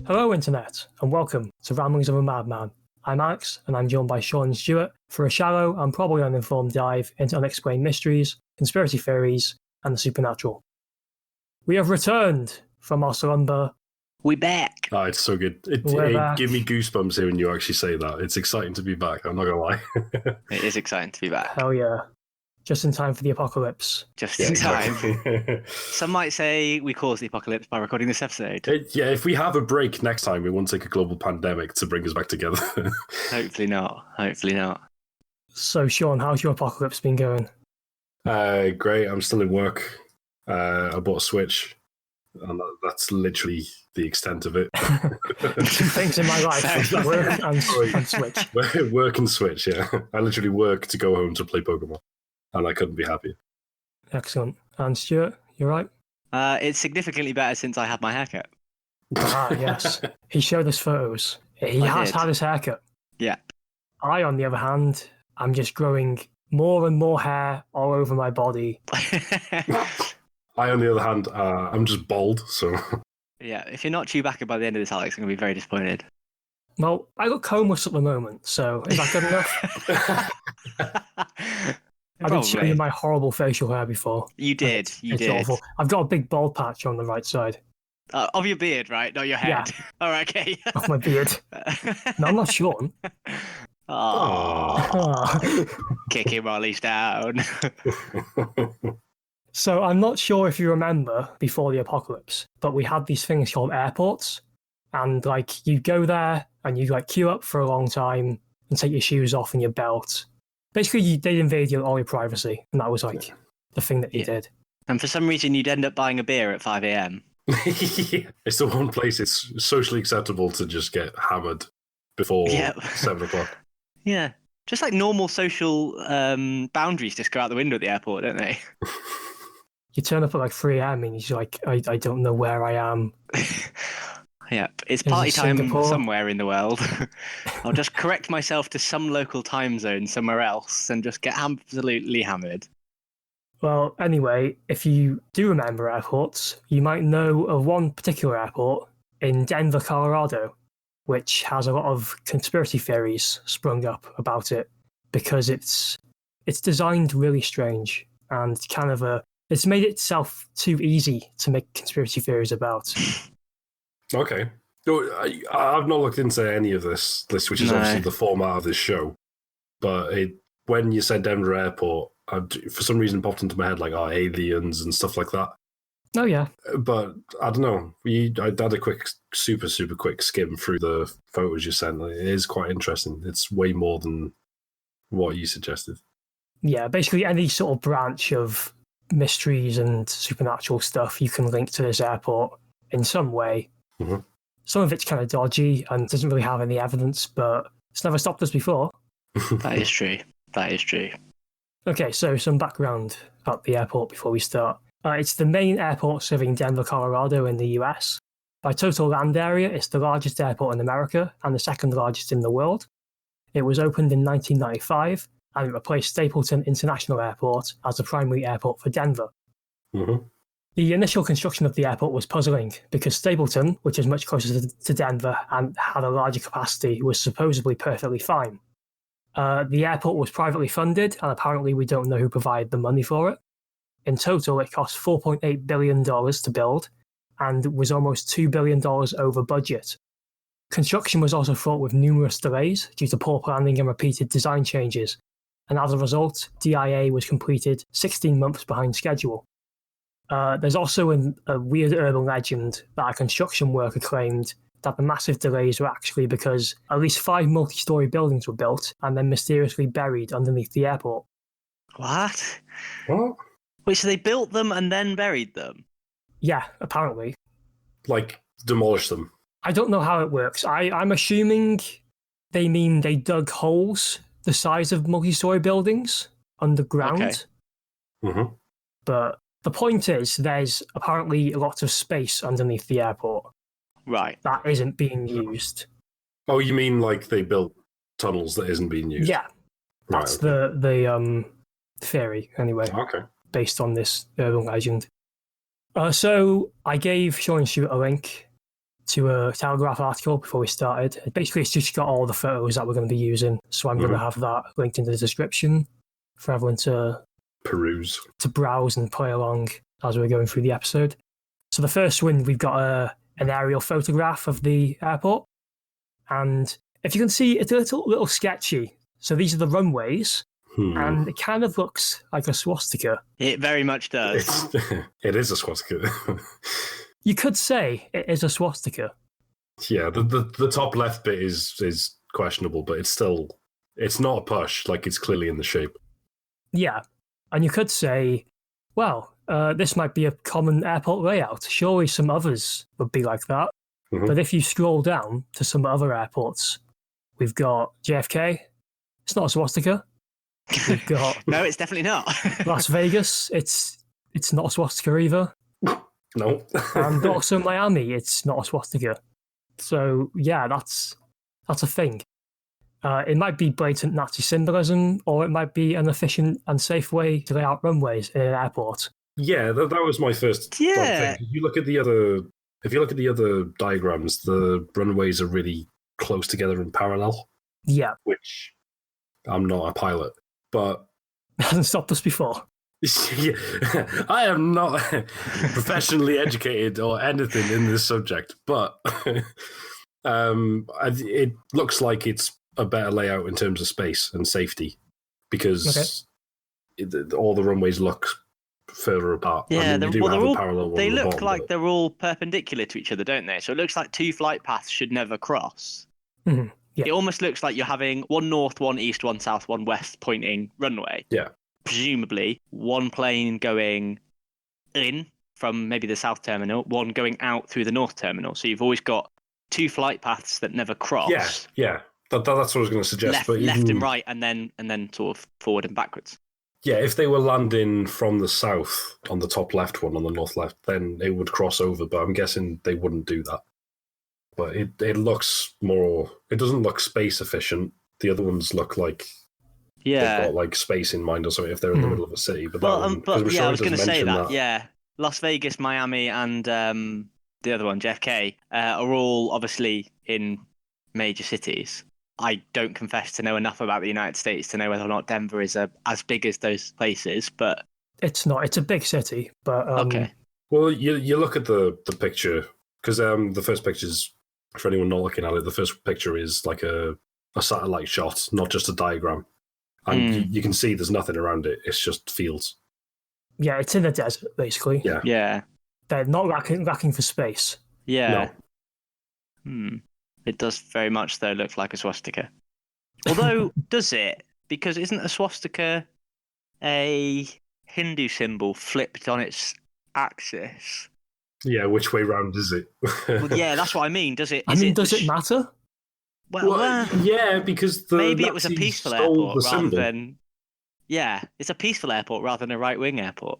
Hello Internet, and welcome to Ramblings of a Madman. I'm Alex, and I'm joined by Sean and Stuart for a shallow and probably uninformed dive into unexplained mysteries, conspiracy theories, and the supernatural. We have returned from our slumber. We back. Oh, it's so good. It give me goosebumps hearing you actually say that. It's exciting to be back, I'm not going to lie. It is exciting to be back. Hell yeah. Just in time for the apocalypse. Just in time. Some might say we caused the apocalypse by recording this episode. If we have a break next time, we won't take a global pandemic to bring us back together. Hopefully not. Hopefully not. So, Sean, how's your apocalypse been going? Great. I'm still in work. I bought a Switch, and that's literally the extent of it. Two things in my life: work and Switch. Work and Switch. Yeah, I literally work to go home to play Pokemon, and I couldn't be happier. Excellent. And Stuart, you're right. It's significantly better since I had my haircut. Yes. He showed us photos. He has had his haircut. Yeah. I, on the other hand, I'm just growing more and more hair all over my body. I, on the other hand, I'm just bald, so... Yeah, if you're not Chewbacca by the end of this, Alex, I'm going to be very disappointed. Well, I look homeless at the moment, so is that good enough? I did show you my horrible facial hair before. You did, It's awful. I've got a big bald patch on the right side. Of your beard, right? Not your head. Yeah. All right, okay. Of my beard. No, I'm not Sean. Oh. Kick him while he's down. So I'm not sure if you remember before the apocalypse, but we had these things called airports, and like you go there and you like queue up for a long time and take your shoes off and your belt. Basically, they'd invade all your privacy, and that was like the thing that you did. And for some reason, you'd end up buying a beer at 5 a.m. It's the one place it's socially acceptable to just get hammered before 7 o'clock. Yeah, just like normal social boundaries just go out the window at the airport, don't they? You turn up at like 3 a.m. and you're like, I don't know where I am. Yep, it's party time Singapore? somewhere in the world. I'll just correct myself to some local time zone somewhere else and just get absolutely hammered. Well, anyway, if you do remember airports, you might know of one particular airport in Denver, Colorado, which has a lot of conspiracy theories sprung up about it because it's designed really strange and kind of it's made itself too easy to make conspiracy theories about. Okay. I've not looked into any of this, which is obviously the format of this show. But when you said Denver Airport, for some reason popped into my head like aliens and stuff like that. Oh, yeah. But I don't know. I had a quick, super quick skim through the photos you sent. It is quite interesting. It's way more than what you suggested. Yeah, basically any sort of branch of mysteries and supernatural stuff you can link to this airport in some way. Mm-hmm. Some of it's kind of dodgy and doesn't really have any evidence, but it's never stopped us before. That is true. That is true. Okay, so some background about the airport before we start. It's the main airport serving Denver, Colorado in the US. By total land area, it's the largest airport in America and the second largest in the world. It was opened in 1995 and it replaced Stapleton International Airport as the primary airport for Denver. Mm-hmm. The initial construction of the airport was puzzling because Stapleton, which is much closer to Denver and had a larger capacity, was supposedly perfectly fine. The airport was privately funded, and apparently we don't know who provided the money for it. In total, it cost $4.8 billion to build and was almost $2 billion over budget. Construction was also fraught with numerous delays due to poor planning and repeated design changes, and as a result, DIA was completed 16 months behind schedule. There's also a weird urban legend that a construction worker claimed that the massive delays were actually because at least 5 multi-storey buildings were built and then mysteriously buried underneath the airport. What? What? Wait, so they built them and then buried them? Yeah, apparently. Like, demolish them? I don't know how it works. I'm assuming they mean they dug holes the size of multi-storey buildings underground. Okay. Mm-hmm. But the point is, there's apparently a lot of space underneath the airport. Right. That isn't being used. Oh, you mean like they built tunnels that isn't being used? Yeah. That's the theory, anyway. Okay. Based on this urban legend. So I gave Sean and Stuart a link to a Telegraph article before we started. Basically, it's just got all the photos that we're going to be using, so I'm going to have that linked in the description for everyone to peruse, to browse and play along as we're going through the episode. So the first one, we've got an aerial photograph of the airport, and if you can see, it's a little sketchy. So these are the runways, and it kind of looks like a swastika. It very much does. It is a swastika. You could say it is a swastika. Yeah, the top left bit is questionable, but it's not a push. Like, it's clearly in the shape. Yeah, and you could say, well, this might be a common airport layout. Surely some others would be like that. But if you scroll down to some other airports, we've got JFK. It's not a swastika. We've got no, it's definitely not. Las Vegas. It's not a swastika either. No. And also Miami. It's not a swastika. So yeah, that's a thing. It might be blatant Nazi symbolism, or it might be an efficient and safe way to lay out runways in an airport. Yeah, that was my first thing. If you look at the other diagrams, the runways are really close together in parallel. Yeah. Which, I'm not a pilot, but hasn't stopped us before. Yeah, I am not professionally educated or anything in this subject, but it looks like it's a better layout in terms of space and safety, because all the runways look further apart. Yeah, I mean, they look like they're all perpendicular to each other, don't they? So it looks like two flight paths should never cross. Mm-hmm. Yeah. It almost looks like you're having one north, one east, one south, one west pointing runway. Yeah. Presumably, one plane going in from maybe the south terminal, one going out through the north terminal. So you've always got two flight paths that never cross. Yeah. That's what I was going to suggest. Left and right, and then sort of forward and backwards. Yeah, if they were landing from the south on the top left one, on the north left, then it would cross over. But I'm guessing they wouldn't do that. But it looks more. It doesn't look space efficient. The other ones look like they've got like space in mind or something if they're in the middle of a city. But I was going to say that. Yeah, Las Vegas, Miami, and the other one, JFK, are all obviously in major cities. I don't confess to know enough about the United States to know whether or not Denver is as big as those places, but it's not. It's a big city, but okay. Well, you look at the picture, because the first picture's, for anyone not looking at it, the first picture is like a satellite shot, not just a diagram, and you can see there's nothing around it. It's just fields. Yeah, it's in the desert basically. Yeah. They're not lacking for space. Yeah. No. It does very much, though, look like a swastika. Although, does it? Because isn't a swastika a Hindu symbol flipped on its axis? Yeah, which way round is it? Well, yeah, that's what I mean. Does it? Does it matter? Well, yeah, because maybe it was a peaceful airport rather than. Yeah, it's a peaceful airport rather than a right-wing airport.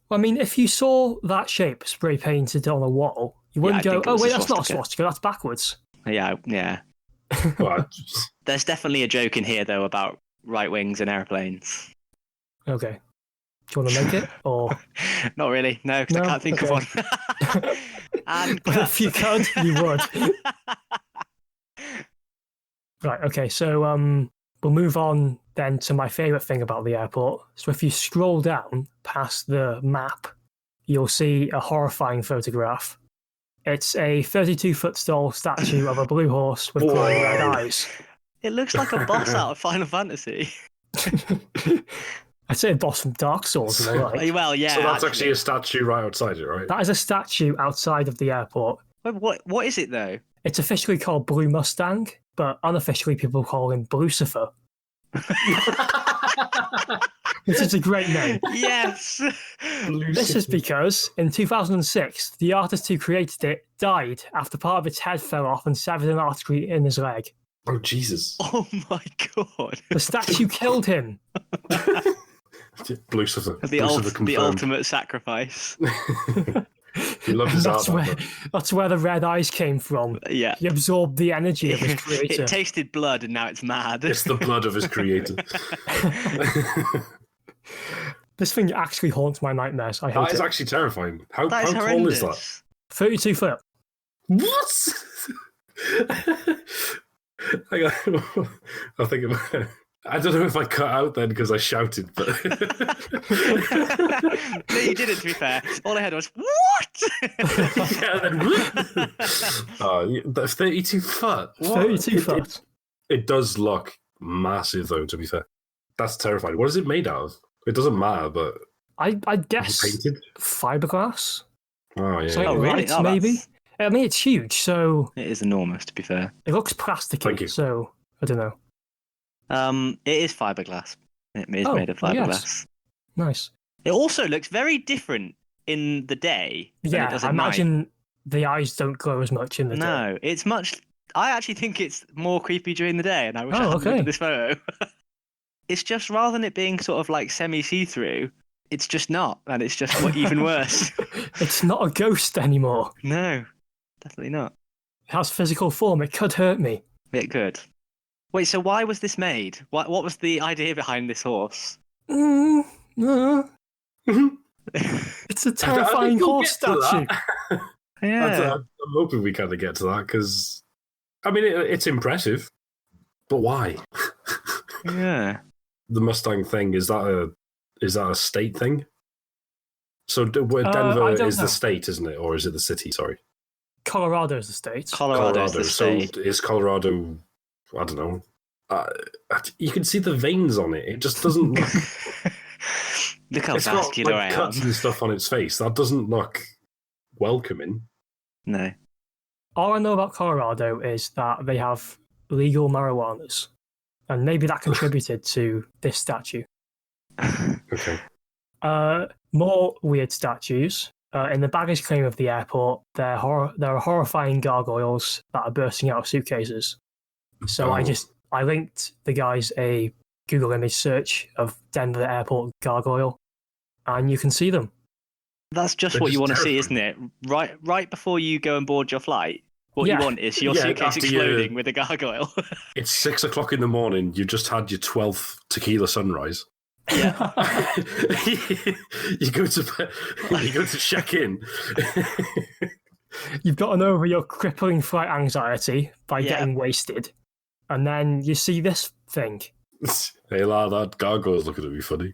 Well, I mean, if you saw that shape spray painted on a wall, you wouldn't go, "Oh wait, that's not a swastika. That's backwards." Yeah. Well, There's definitely a joke in here, though, about right wings and airplanes. Okay. Do you want to make it? Or not really, no, because I can't think of one. But if you could, you would. Right, okay, so we'll move on then to my favourite thing about the airport. So if you scroll down past the map, you'll see a horrifying photograph. It's a 32-foot tall statue of a blue horse with glowing red eyes. It looks like a boss out of Final Fantasy. I'd say a boss from Dark Souls. Well, yeah. So that's actually a statue right outside it, right? That is a statue outside of the airport. Wait, what is it, though? It's officially called Blue Mustang, but unofficially people call him Blucifer. This is a great name. Yes. This is because in 2006, the artist who created it died after part of its head fell off and severed an artery in his leg. Oh, Jesus. Oh, my God. The statue killed him. Blucifer. The ultimate sacrifice. He loved his art. That's where the red eyes came from. Yeah. He absorbed the energy of his creator. It tasted blood and now it's mad. It's the blood of his creator. This thing actually haunts my nightmares. I hate it. That is actually terrifying. How That is tall horrendous. is that? 32 foot. What? I think I don't know if I cut out then because I shouted, but no, you didn't. To be fair, all I heard was "what?" Yeah, then oh, that's 32 foot. What? 32 foot. It does look massive, though. To be fair, that's terrifying. What is it made out of? It doesn't matter, but I'd guess painted fiberglass. Oh yeah. So Oh, really? lights, maybe. I mean, it's huge, so It is enormous. To be fair, it looks Thank you. plasticky. So I don't know. it is fiberglass. It is Oh, made of fiberglass. yes. Nice. It also looks very different in the day than it Yeah, does I at night. imagine the eyes don't glow as much in the day. No, it's much. I actually think it's more creepy during the day, and I wish I Oh, hadn't looked okay. at this photo. It's just rather than it being sort of like semi-see-through, it's just not, and it's just even worse. It's not a ghost anymore. No, definitely not. It has physical form. It could hurt me. It could. Wait, so why was this made? What was the idea behind this horse? No. It's a terrifying we'll horse get to statue. Yeah. I'm hoping we kind of get to that because, I mean, it's impressive, but why? Yeah. The Mustang thing, is that a state thing? So Denver don't is know. the state, isn't it, or is it the city? Sorry, Colorado is the state. Colorado is the state. So is Colorado? I don't know. You can see the veins on it. It just doesn't look. Look how It's got vascular I am. cuts and stuff on its face. That doesn't look welcoming. No. All I know about Colorado is that they have legal marijuanas, and maybe that contributed to this statue. Okay. More weird statues. In the baggage claim of the airport, there are horrifying gargoyles that are bursting out of suitcases. So I linked the guys a Google image search of Denver airport gargoyle, and you can see them. That's just They're what you just want to see, isn't it? Right before you go and board your flight, what Yeah. you want is your Yeah, suitcase after exploding with a gargoyle. It's 6 o'clock in the morning. You just had your 12th tequila sunrise. you go to check in. You've gotten over your crippling flight anxiety by Yeah. getting wasted, and then you see this thing. Hey lad, that gargoyle's looking at me funny.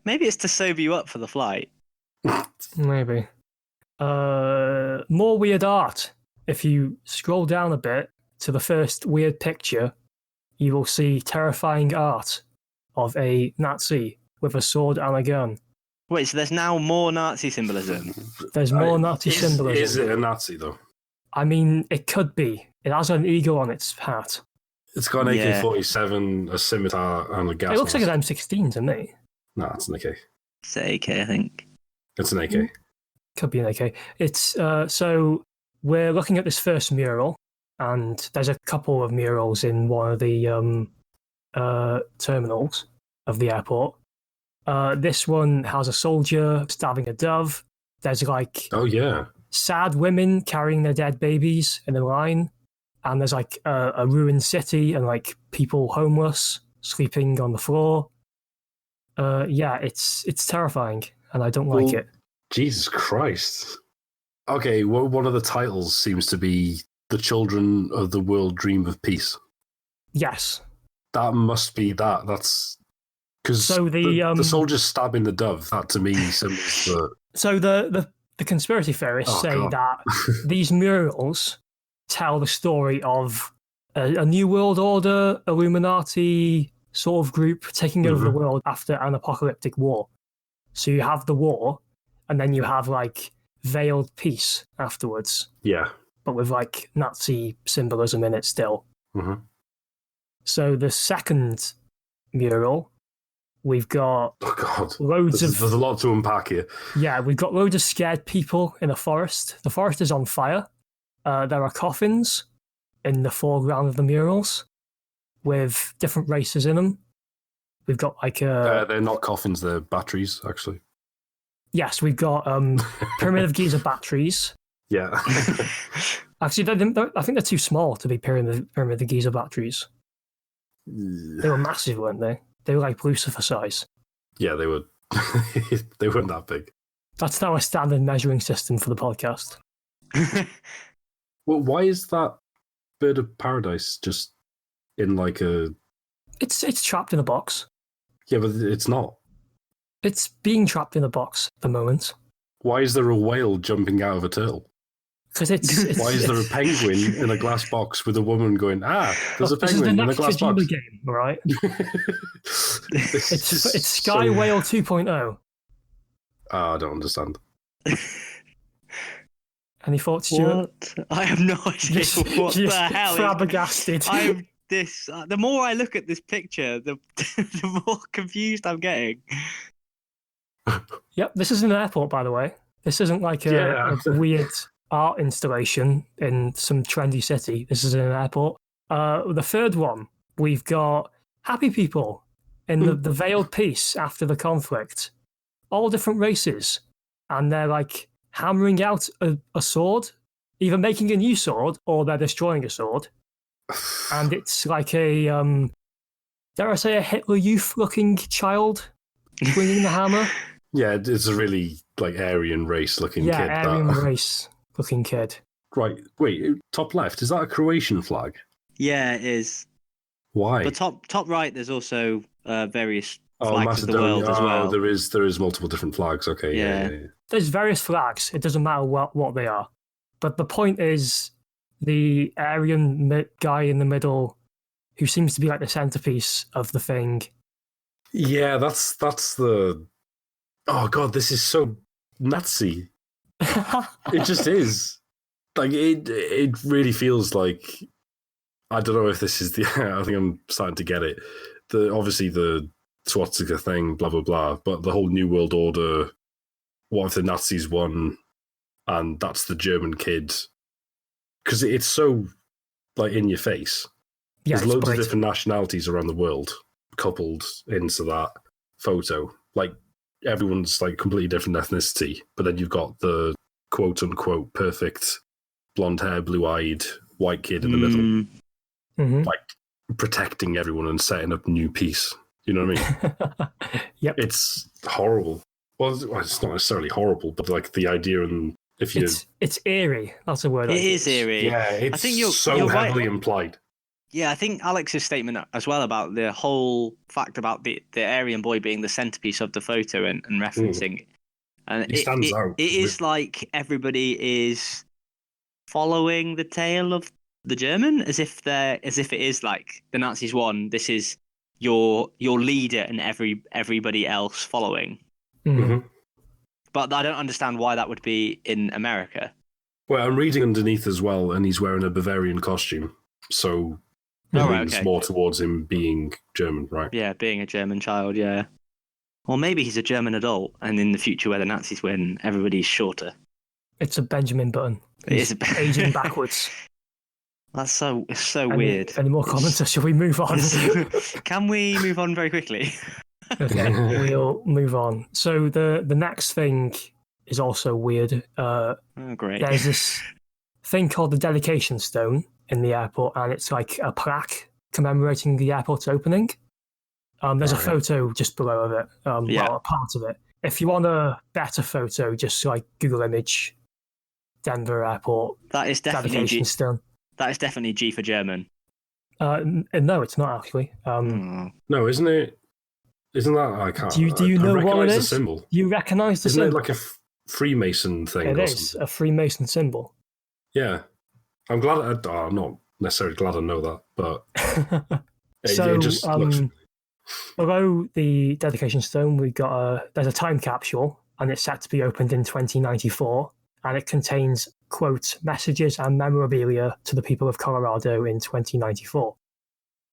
Maybe it's to sober you up for the flight. Maybe. More weird art. If you scroll down a bit to the first weird picture, you will see terrifying art of a Nazi with a sword and a gun. Wait, so there's now more Nazi symbolism? There's more Nazi symbolism. Is it a Nazi though? I mean, it could be. It has an eagle on its hat. It's got an Yeah. AK-47, a scimitar, and a gas. It looks like mask. an M16 to me. No, it's an AK. It's AK, I think. It's an AK. Could be an AK. It's so we're looking at this first mural, and there's a couple of murals in one of the terminals of the airport. This one has a soldier stabbing a dove. There's like Oh yeah. sad women carrying their dead babies in a line, and there's like a ruined city and like people homeless sleeping on the floor. Yeah, it's terrifying, and I don't like Well, it. Jesus Christ. Okay, well, one of the titles seems to be "The Children of the World Dream of Peace." Yes. That must be that. That's because So the soldiers stabbing the dove. That to me symbols the. So the conspiracy theorists Oh, say God. that these murals tell the story of a new world order, Illuminati sort of group taking over the world after an apocalyptic war. So you have the war, and then you have like veiled peace afterwards, Yeah. but with like Nazi symbolism in it still. Mm-hmm. So the second mural, we've got Oh God. loads There's of a lot to unpack here. yeah, we've got loads of scared people in a forest. The forest is on fire. There are coffins in the foreground of the murals with different races in them. We've got like They're not coffins; they're batteries, actually. yes, we've got Pyramid of Giza batteries. Yeah. Actually, I think they're too small to be Pyramid of Giza batteries. They were massive, weren't they? They were like Blucifer size. Yeah, they were. They weren't that big. That's now a standard measuring system for the podcast. Well, why is that bird of paradise just in like a... It's trapped in a box. Yeah, but it's not. It's being trapped in a box at the moment. Why is there a whale jumping out of a turtle? Because it's why is there a penguin in a glass box with a woman going, there's a penguin in a glass box? This is the next Kojima game, right? It's Sky Whale 2.0. I don't understand. Any thoughts, Stuart? What? I have no idea what the hell. Flabbergasted. The more I look at this picture, the more confused I'm getting. Yep, this is an airport, by the way. This isn't like a weird art installation in some trendy city. This is an airport. The third one, we've got happy people in the veiled peace after the conflict. All different races. And they're like hammering out a sword, either making a new sword or they're destroying a sword. And it's like a, dare I say, a Hitler Youth-looking child swinging the hammer. Yeah, it's a really like Aryan race-looking kid. Yeah, Aryan race-looking kid. Right, wait, top left, is that a Croatian flag? Yeah, it is. Why? But top right, there's also various flags of the world as well. There is multiple different flags. Okay, yeah. There's various flags. It doesn't matter what they are. But the point is, the Aryan guy in the middle, who seems to be like the centerpiece of the thing. Yeah, that's the. Oh god, this is so Nazi. It just is. Like it really feels like. I don't know if this is the. I think I'm starting to get it. Obviously the swastika thing, blah blah blah, but the whole New World Order. What if the Nazis won, and that's the German kid? Because it's so like in your face. Yeah, there's loads of different nationalities around the world coupled into that photo. Like everyone's like completely different ethnicity, but then you've got the quote unquote perfect blonde hair, blue eyed white kid in the middle, like protecting everyone and setting up new peace. You know what I mean? Yep. It's horrible. Well, it's not necessarily horrible, but like the idea and if you, it's eerie. That's a word. It is eerie. Yeah, it's I think you're heavily right. implied. Yeah, I think Alex's statement as well about the whole fact about the Aryan boy being the centerpiece of the photo and referencing it. And he stands out. It is like everybody is following the tail of the German as if it is like the Nazis won. This is your leader and everybody else following. Mm-hmm. But I don't understand why that would be in America. Well, I'm reading underneath as well, and he's wearing a Bavarian costume, so it leans more towards him being German, right? Yeah, being a German child, yeah. Or maybe he's a German adult, and in the future where the Nazis win, everybody's shorter. It's a Benjamin Button. It's aging backwards. It's so weird. Any more comments, or shall we move on? Can we move on very quickly? Okay, we'll move on. So the next thing is also weird. Great. There's this thing called the Dedication Stone in the airport, and it's like a plaque commemorating the airport's opening. There's a photo just below of it, well, a part of it. If you want a better photo, just like Google image Denver Airport. That is definitely Dedication Stone. That is definitely G for German. No, it's not actually. No, isn't it? Isn't that I can't? Do you know what it is? The symbol. You recognise the symbol? Isn't it like a Freemason thing? It is a Freemason symbol. Yeah, I'm glad. I'm not necessarily glad I know that, but it just looks. Below the Dedication Stone, there's a time capsule, and it's set to be opened in 2094, and it contains quote messages and memorabilia to the people of Colorado in 2094.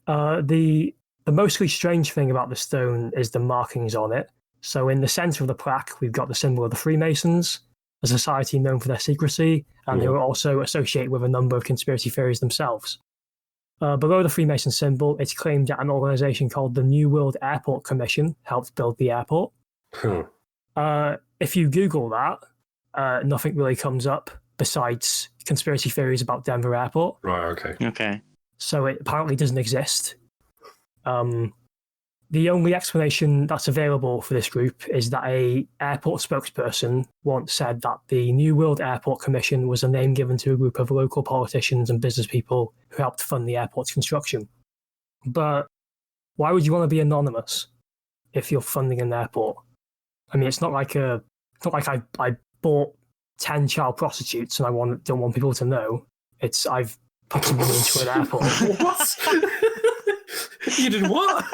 The mostly strange thing about the stone is the markings on it. So in the centre of the plaque, we've got the symbol of the Freemasons, a society known for their secrecy, and who are also associated with a number of conspiracy theories themselves. Below the Freemason symbol, it's claimed that an organisation called the New World Airport Commission helped build the airport. If you Google that, nothing really comes up besides conspiracy theories about Denver Airport. Right, okay. Okay. So it apparently doesn't exist. The only explanation that's available for this group is that a airport spokesperson once said that the New World Airport Commission was a name given to a group of local politicians and business people who helped fund the airport's construction. But why would you want to be anonymous if you're funding an airport? I mean, it's not like I bought 10 child prostitutes and I don't want people to know. It's I've put some money into an airport. What? You did what?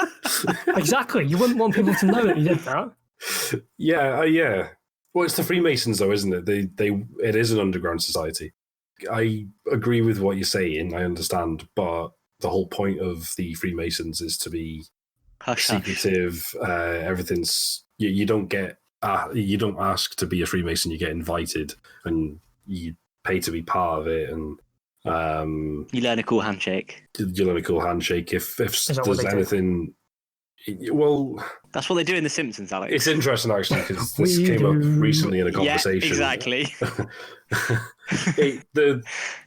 Exactly. You wouldn't want people to know that you did that. Yeah. Well, it's the Freemasons, though, isn't it? It is an underground society. I agree with what you're saying. I understand, but the whole point of the Freemasons is to be secretive. Everything's you don't ask to be a Freemason. You get invited, and you pay to be part of it, and you learn a cool handshake. You learn a cool handshake. If there's anything. Well, that's what they do in The Simpsons, Alex. It's interesting, actually, because this came up recently in a conversation. Yeah, exactly.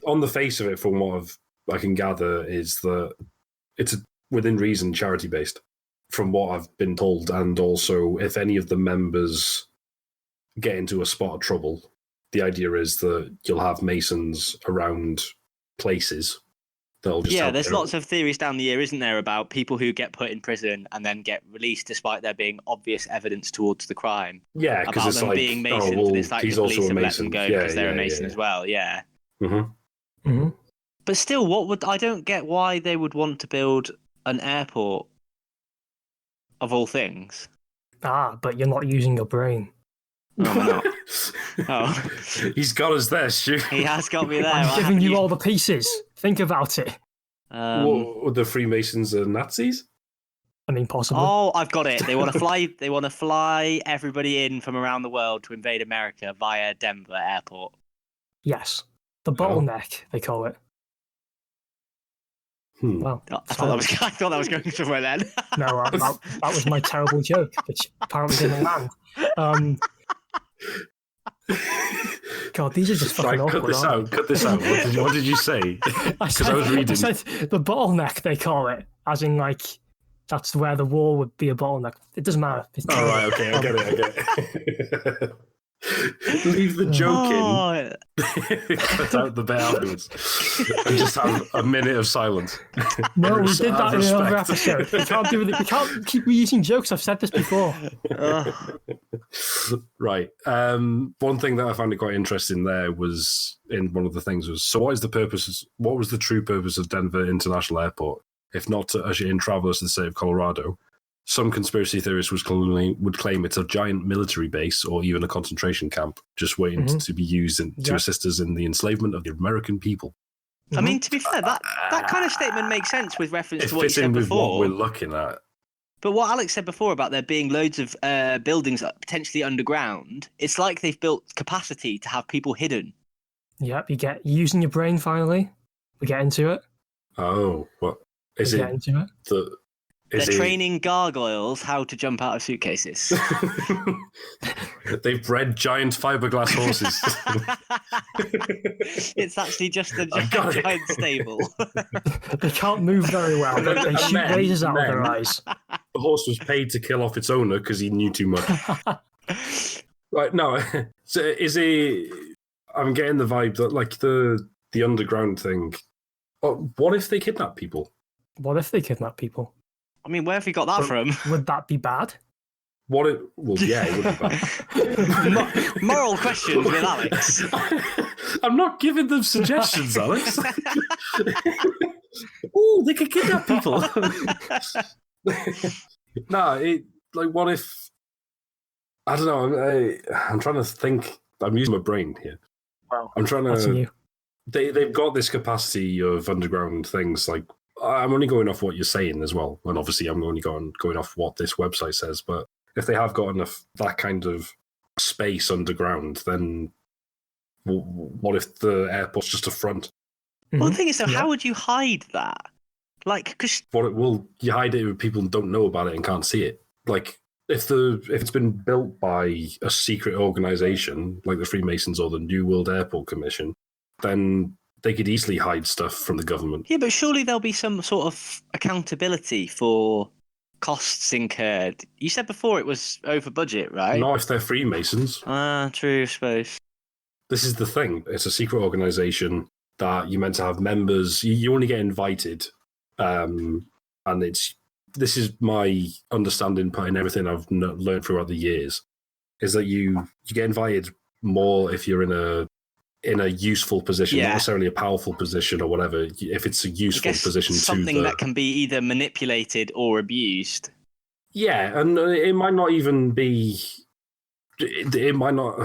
On the face of it, from what I can gather, is that it's within reason charity-based, from what I've been told, and also if any of the members get into a spot of trouble, the idea is that you'll have Masons around places. There's lots of theories down the year, isn't there, about people who get put in prison and then get released despite there being obvious evidence towards the crime. Yeah, because it's them like being Masons, and it's like the police have let them go because they're a Mason as well. Yeah. Mm-hmm. Mm-hmm. But still, I don't get why they would want to build an airport of all things. But you're not using your brain. No, I'm not. Oh. He's got us there, Stu. He has got me there. I'm giving you all the pieces. Think about it. What, the Freemasons are Nazis? I mean, possibly. Oh, I've got it. They want to fly. They want to fly everybody in from around the world to invade America via Denver Airport. Yes, the bottleneck they call it. Well, I thought that was going somewhere then. No, that was my terrible joke, which apparently didn't land. God, these are just fucking awkward. Cut this out. What did you say? Because I was reading. I said the bottleneck, they call it, as in like that's where the wall would be a bottleneck. It doesn't matter. All right, okay, I get it. Leave the joke in. Cut out the bit afterwards. And just have a minute of silence. No, we did that in another episode. We can't do it. We can't keep reusing jokes. I've said this before. Right. One thing that I found quite interesting there was in one of the things was, so what was the true purpose of Denver International Airport, if not to usher in travelers to the state of Colorado? Some conspiracy theorists would claim it's a giant military base or even a concentration camp, just waiting to be used to assist us in the enslavement of the American people. I mean, to be fair, that kind of statement makes sense with reference to what you said before. It fits in with what we're looking at. But what Alex said before about there being loads of buildings potentially underground, it's like they've built capacity to have people hidden. Yep, you get using your brain finally. We get into it. Oh, what is we it? Get into it. They're training gargoyles how to jump out of suitcases. They've bred giant fiberglass horses. It's actually just a giant stable. They can't move very well. They shoot lasers out of their eyes. The horse was paid to kill off its owner because he knew too much. Right, no. So is it... I'm getting the vibe that, like, the underground thing... what if they kidnap people? What if they kidnap people? I mean, where have you got that from? Would that be bad? Well, yeah, it would be bad. Moral questions with Alex. I'm not giving them suggestions, Alex. Oh, they could kidnap people. What if... I don't know. I'm trying to think. I'm using my brain here. Wow. I'm trying to... They've got this capacity of underground things, like... I'm only going off what you're saying as well, and obviously I'm only going off what this website says, but if they have got enough that kind of space underground, then what if the airport's just a front? Well, the thing is, how would you hide that? Like, because... you hide it if people don't know about it and can't see it. Like, if it's been built by a secret organisation, like the Freemasons or the New World Airport Commission, then... they could easily hide stuff from the government. Yeah, but surely there'll be some sort of accountability for costs incurred. You said before it was over budget, right? Not if they're Freemasons. True, I suppose. This is the thing. It's a secret organization that you're meant to have members. You only get invited. And this is my understanding in everything I've learned throughout the years, is that you get invited more if you're in a useful position, not necessarily a powerful position or whatever. If it's a useful position, something that can be either manipulated or abused. Yeah, and it might not even be. It might not.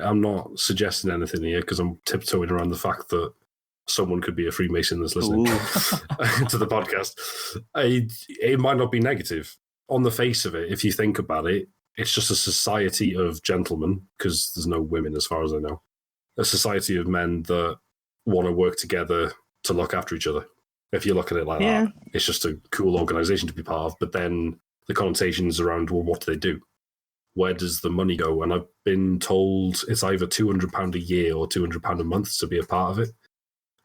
I'm not suggesting anything here because I'm tiptoeing around the fact that someone could be a Freemason that's listening to the podcast. It might not be negative on the face of it. If you think about it, it's just a society of gentlemen, because there's no women as far as I know. A society of men that want to work together to look after each other. If you look at it like that, it's just a cool organization to be part of. But then the connotations around, well, what do they do? Where does the money go? And I've been told it's either £200 a year or £200 a month to be a part of it.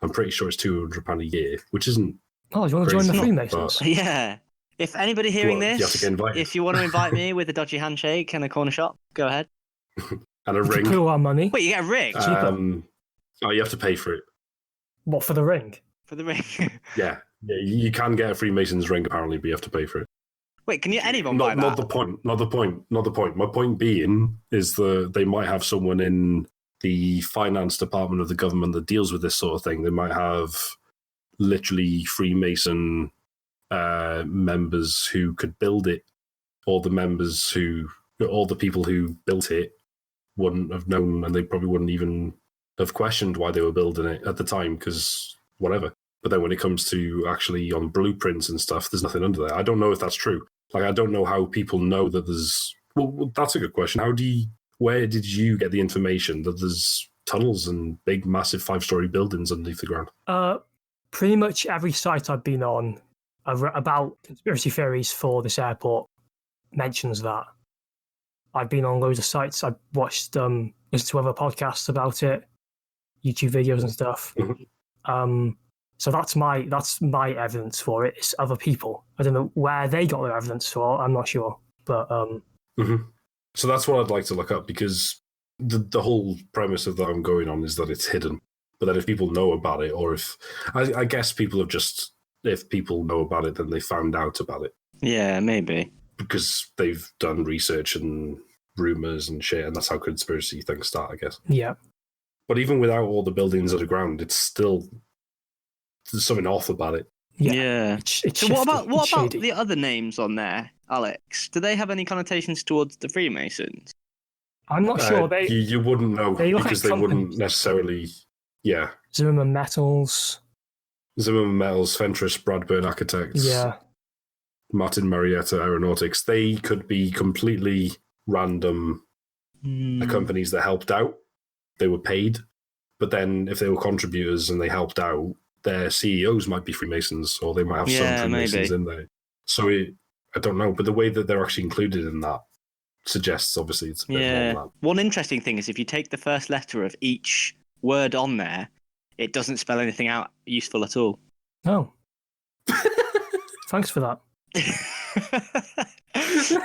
I'm pretty sure it's £200 a year, which isn't. Oh, do you want to join the Freemasons? Yeah. If anybody hearing this, you have to get invited. If you want to invite me with a dodgy handshake and a corner shop, go ahead. And a ring. Pool our money. Wait, you get a ring? You have to pay for it. What, for the ring? For the ring? Yeah, you can get a Freemason's ring apparently, but you have to pay for it. Wait, can anyone buy that? Not the point. My point being is that they might have someone in the finance department of the government that deals with this sort of thing. They might have literally Freemason members who could build it, or all the people who built it wouldn't have known, and they probably wouldn't even have questioned why they were building it at the time, because whatever. But then when it comes to actually on blueprints and stuff, there's nothing under there. I don't know if that's true. Like, I don't know how people know that there's. Well, that's a good question. Where did you get the information that there's tunnels and big, massive 5-story buildings underneath the ground? Pretty much every site I've been on about conspiracy theories for this airport mentions that. I've been on loads of sites. I've watched, listened to other podcasts about it, YouTube videos and stuff. Mm-hmm. So that's my evidence for it. It's other people. I don't know where they got their evidence for. I'm not sure, but mm-hmm. So that's what I'd like to look up, because the whole premise of that I'm going on is that it's hidden. But then if people know about it, or if I guess people have just, if people know about it, then they found out about it. Yeah, maybe because they've done research and rumors and shit, and that's how conspiracy things start, I guess. Yeah. But even without all the buildings underground, it's still there's something off about it. Yeah. It's so what about the other names on there, Alex? Do they have any connotations towards the Freemasons? I'm not sure. You wouldn't know, because they wouldn't necessarily. Yeah. Zimmerman Metals, Fentress, Bradburn Architects. Yeah. Martin Marietta Aeronautics. They could be completely random companies that helped out. They were paid. But then if they were contributors and they helped out, their CEOs might be Freemasons, or they might have some Freemasons in there. So I don't know. But the way that they're actually included in that suggests, obviously, it's a bit more than that. One interesting thing is if you take the first letter of each word on there, it doesn't spell anything out useful at all. Oh. Thanks for that.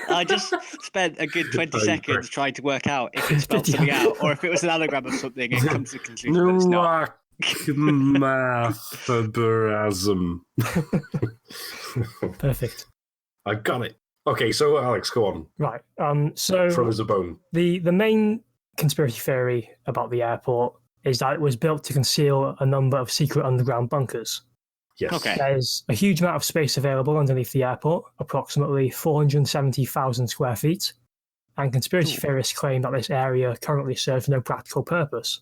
I just spent a good 20 seconds trying to work out if it spelled something out, or if it was an anagram of something, it comes to the conclusion that it's not. Mathabrasm. Perfect. I got it. Okay, so Alex, go on. Right. So throw us a bone. The main conspiracy theory about the airport is that it was built to conceal a number of secret underground bunkers. Yes. Okay. There's a huge amount of space available underneath the airport, approximately 470,000 square feet, and conspiracy theorists claim that this area currently serves no practical purpose.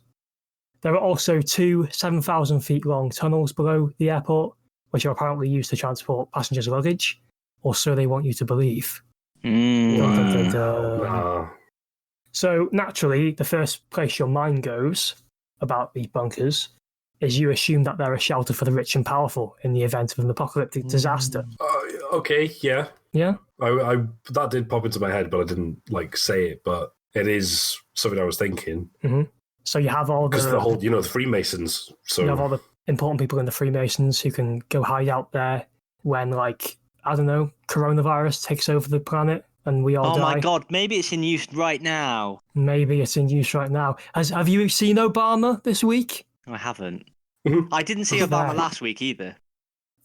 There are also 2 7,000 feet long tunnels below the airport, which are apparently used to transport passengers' luggage, or so they want you to believe. So naturally, the first place your mind goes about these bunkers is you assume that they're a shelter for the rich and powerful in the event of an apocalyptic disaster. Okay, yeah. Yeah? I that did pop into my head, but I didn't say it, but it is something I was thinking. Mm-hmm. So you have all the whole, the Freemasons. So you have all the important people in the Freemasons who can go hide out there when I don't know, coronavirus takes over the planet and we all die. Oh my god, maybe it's in use right now. Maybe it's in use right now. Have you seen Obama this week? I haven't. Mhm. I didn't see Obama last week either.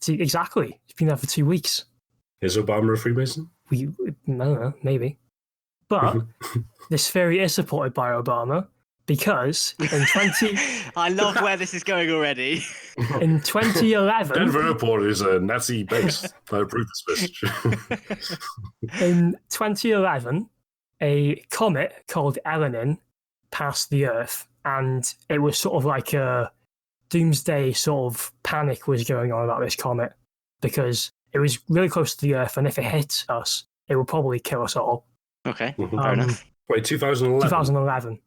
See, exactly. He's been there for 2 weeks. Is Obama a Freemason? I don't know, maybe. But this theory is supported by Obama because in I love where this is going already. In 2011... Denver Airport is a Nazi base. I approve this message. In 2011, a comet called Elenin passed the Earth, and it was sort of like a doomsday sort of panic was going on about this comet because it was really close to the Earth, and if it hit us, it would probably kill us all. Okay, fair enough. Wait, 2011? 2011.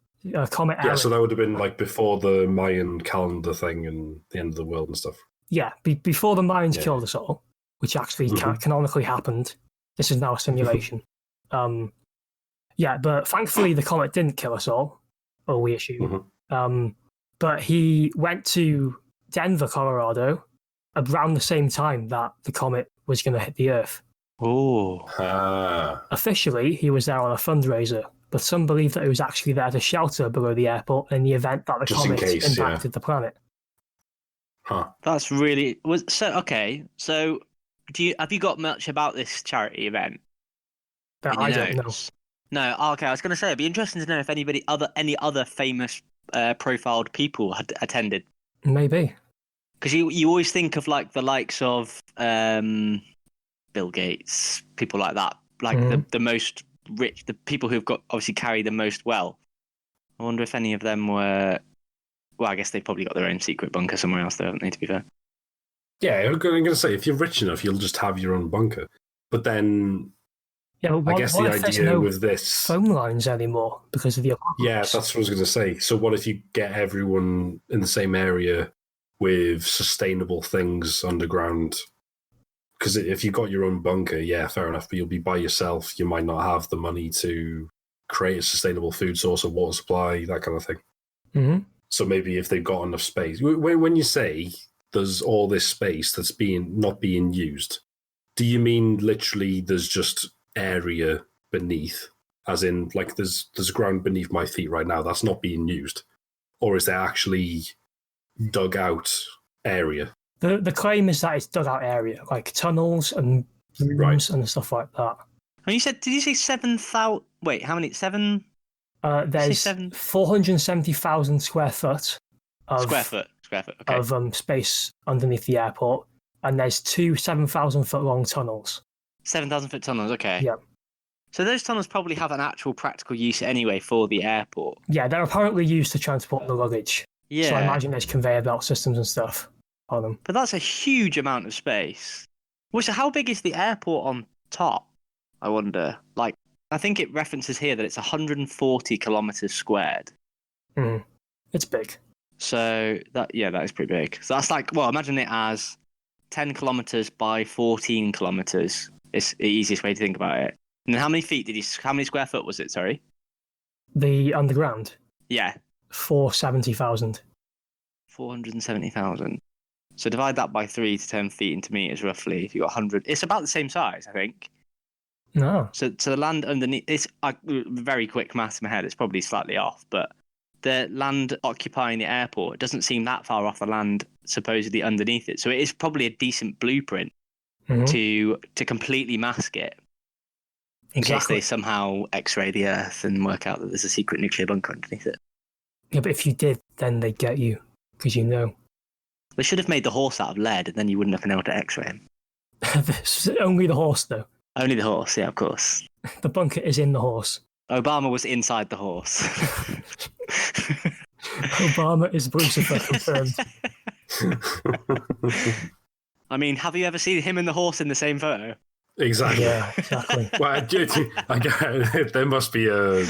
Comet Elenin. Yeah, so that would have been like before the Mayan calendar thing and the end of the world and stuff. Yeah, before the Mayans killed us all, which actually canonically happened. This is now a simulation. Yeah, but thankfully the comet didn't kill us all, or we assume. But he went to Denver, Colorado, around the same time that the comet was going to hit the Earth. Oh. Officially, he was there on a fundraiser, but some believe that he was actually there to shelter below the airport in the event that the comet impacted the planet. That's really okay. So, have you got much about this charity event? I don't know. No. Okay, I was going to say it'd be interesting to know if any other famous profiled people had attended. Maybe. Because you always think of like the likes of Bill Gates, people like that, like the most rich, the people who've got obviously carry the most wealth. I wonder if any of them were. Well, I guess they've probably got their own secret bunker somewhere else, though, haven't they? To be fair. Yeah, I'm going to say if you're rich enough, you'll just have your own bunker. But then, but I guess the idea with this phone lines anymore because of the apocalypse. Yeah, that's what I was going to say. So what if you get everyone in the same area with sustainable things underground? Because if you've got your own bunker, yeah, fair enough, but you'll be by yourself. You might not have the money to create a sustainable food source or water supply, that kind of thing. So maybe if they've got enough space. When you say there's all this space that's not being used, do you mean literally there's just area beneath? As in, like, there's ground beneath my feet right now that's not being used? Or is there actually dug out area? The claim is that it's dug out area, like tunnels and rooms and stuff like that. And did you say 7,000? Wait, how many? 7? There's 470,000 square foot of okay. of space underneath the airport, and there's 2 7,000 foot long tunnels. 7,000 foot tunnels, okay. Yeah. So those tunnels probably have an actual practical use anyway for the airport. Yeah, they're apparently used to transport the luggage. Yeah. So I imagine there's conveyor belt systems and stuff on them. But that's a huge amount of space. Well, so how big is the airport on top? I wonder. Like, I think it references here that it's 140 kilometers squared. It's big. So that is pretty big. So that's like, well, imagine it as 10 kilometers by 14 kilometers. It's the easiest way to think about it. And then how many square foot was it? Sorry. The underground. Yeah. 470,000. 470,000. So divide that by 3 to 10 feet into meters roughly. If you got 100, it's about the same size, I think. No. So the land underneath, it's very quick maths in my head. It's probably slightly off, but the land occupying the airport doesn't seem that far off the land supposedly underneath it. So it is probably a decent blueprint to completely mask it. In case they somehow X-ray the Earth and work out that there's a secret nuclear bunker underneath it. Yeah, but if you did, then they'd get you, because you know. They should have made the horse out of lead, and then you wouldn't have been able to X-ray him. Only the horse, though. Only the horse, yeah, of course. The bunker is in the horse. Obama was inside the horse. Obama is Blucifer confirmed. I mean, have you ever seen him and the horse in the same photo? Exactly. Yeah, exactly. Well, there must be a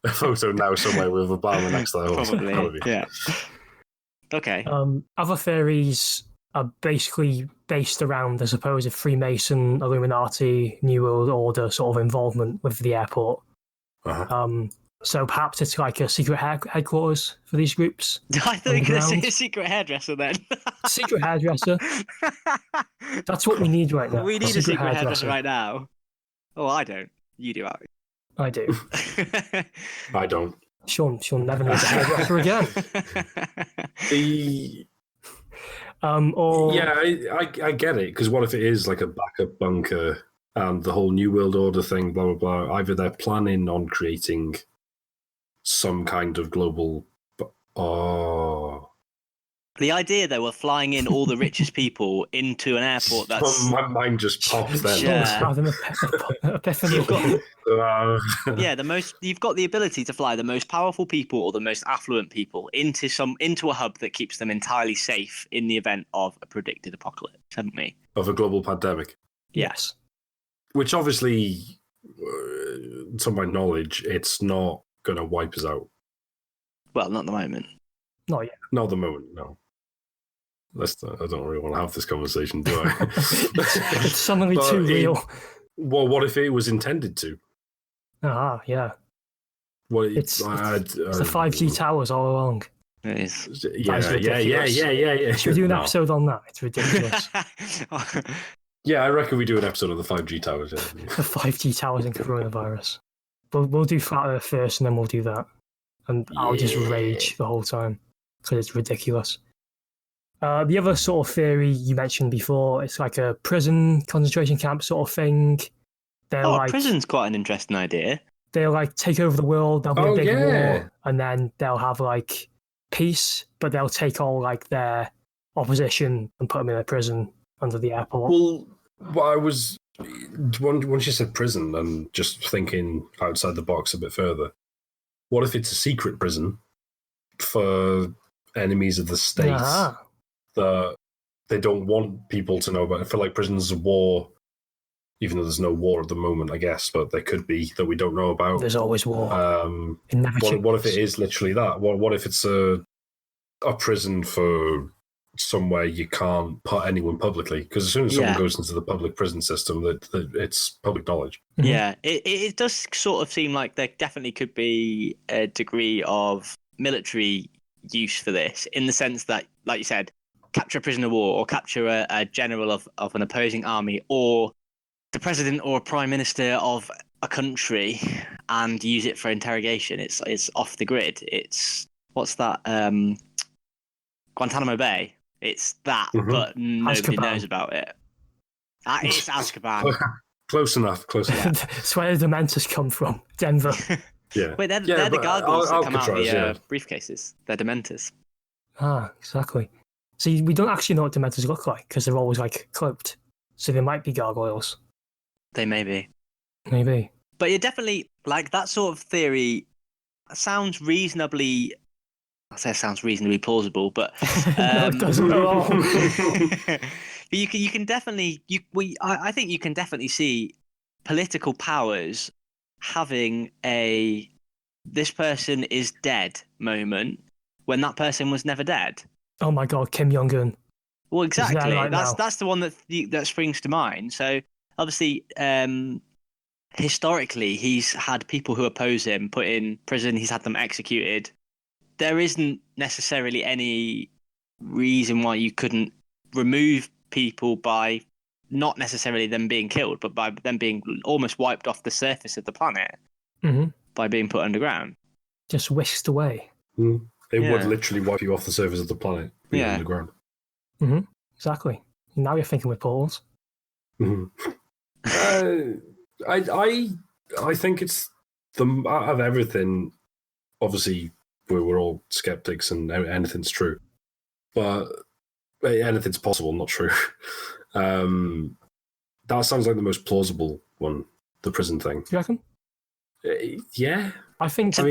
photo now somewhere with Obama next to the horse. Probably. Yeah. Okay. Other theories are basically based around the supposed Freemason, Illuminati, New World Order sort of involvement with the airport. So perhaps it's like a secret headquarters for these groups. I thought you were going to say a secret hairdresser then. Secret hairdresser. That's what we need right now. We need a secret hairdresser right now. Oh, I don't. You do, Ari. I do. I don't. Sean never needs a hairdresser again. I get it, because what if it is like a backup bunker and the whole New World Order thing, blah, blah, blah. Either they're planning on creating some kind of global... The idea, though, of flying in all the richest people into an airport that's... My mind just popped then. You've got the ability to fly the most powerful people or the most affluent people into a hub that keeps them entirely safe in the event of a predicted apocalypse, haven't we? Of a global pandemic. Yes. Which obviously, to my knowledge, it's not going to wipe us out. Well, not at the moment. Not yet. Not at the moment, no. I don't really want to have this conversation, do I? It's suddenly too real. Well, what if it was intended to? Yeah. Well, it's the 5G towers all along. It is. Yeah. Should we do an episode on that? It's ridiculous. Yeah, I reckon we do an episode of the 5G towers. Yeah. The 5G towers and coronavirus. But we'll do Flat Earth first, and then we'll do that. And I'll just rage the whole time because it's ridiculous. The other sort of theory you mentioned before, it's like a prison concentration camp sort of thing. Prison's quite an interesting idea. They'll like take over the world, there'll be a big war, and then they'll have like peace, but they'll take all like their opposition and put them in a prison under the airport. Well, I was, once you said prison, and just thinking outside the box a bit further, what if it's a secret prison for enemies of the state that they don't want people to know about? I feel like prisons of war, even though there's no war at the moment, I guess, but there could be that we don't know about. There's always war. What if it is literally that? What if it's a prison for somewhere you can't put anyone publicly? Because as soon as someone goes into the public prison system, that it's public knowledge. Yeah, it does sort of seem like there definitely could be a degree of military use for this, in the sense that, like you said, capture a prisoner of war or capture a general of an opposing army, or the president or a prime minister of a country, and use it for interrogation. It's off the grid. It's, what's that? Guantanamo Bay. It's that, but nobody knows about it. It's Azkaban. Close enough. That's where the Dementors come from, Denver. Yeah. Wait, they're the gargoyles that come out of the briefcases. They're Dementors. Exactly. See, we don't actually know what Dementors look like, because they're always like cloaked. So they might be gargoyles. They may be. Maybe. But you're definitely, like, that sort of theory sounds reasonably... I say it sounds reasonably plausible, but no, it doesn't at all. But you can definitely I think you can definitely see political powers having a "this person is dead" moment when that person was never dead. Oh my God, Kim Jong-un. Well, exactly. That's the one that springs to mind. So obviously, historically, he's had people who oppose him put in prison. He's had them executed. There isn't necessarily any reason why you couldn't remove people by not necessarily them being killed, but by them being almost wiped off the surface of the planet by being put underground. Just whisked away. It would literally wipe you off the surface of the planet being underground. Exactly. Now you're thinking with Pauls. I think it's out of everything, obviously, we're all skeptics and anything's true, but anything's possible, not true. That sounds like the most plausible one, the prison thing. You reckon? Yeah. I think to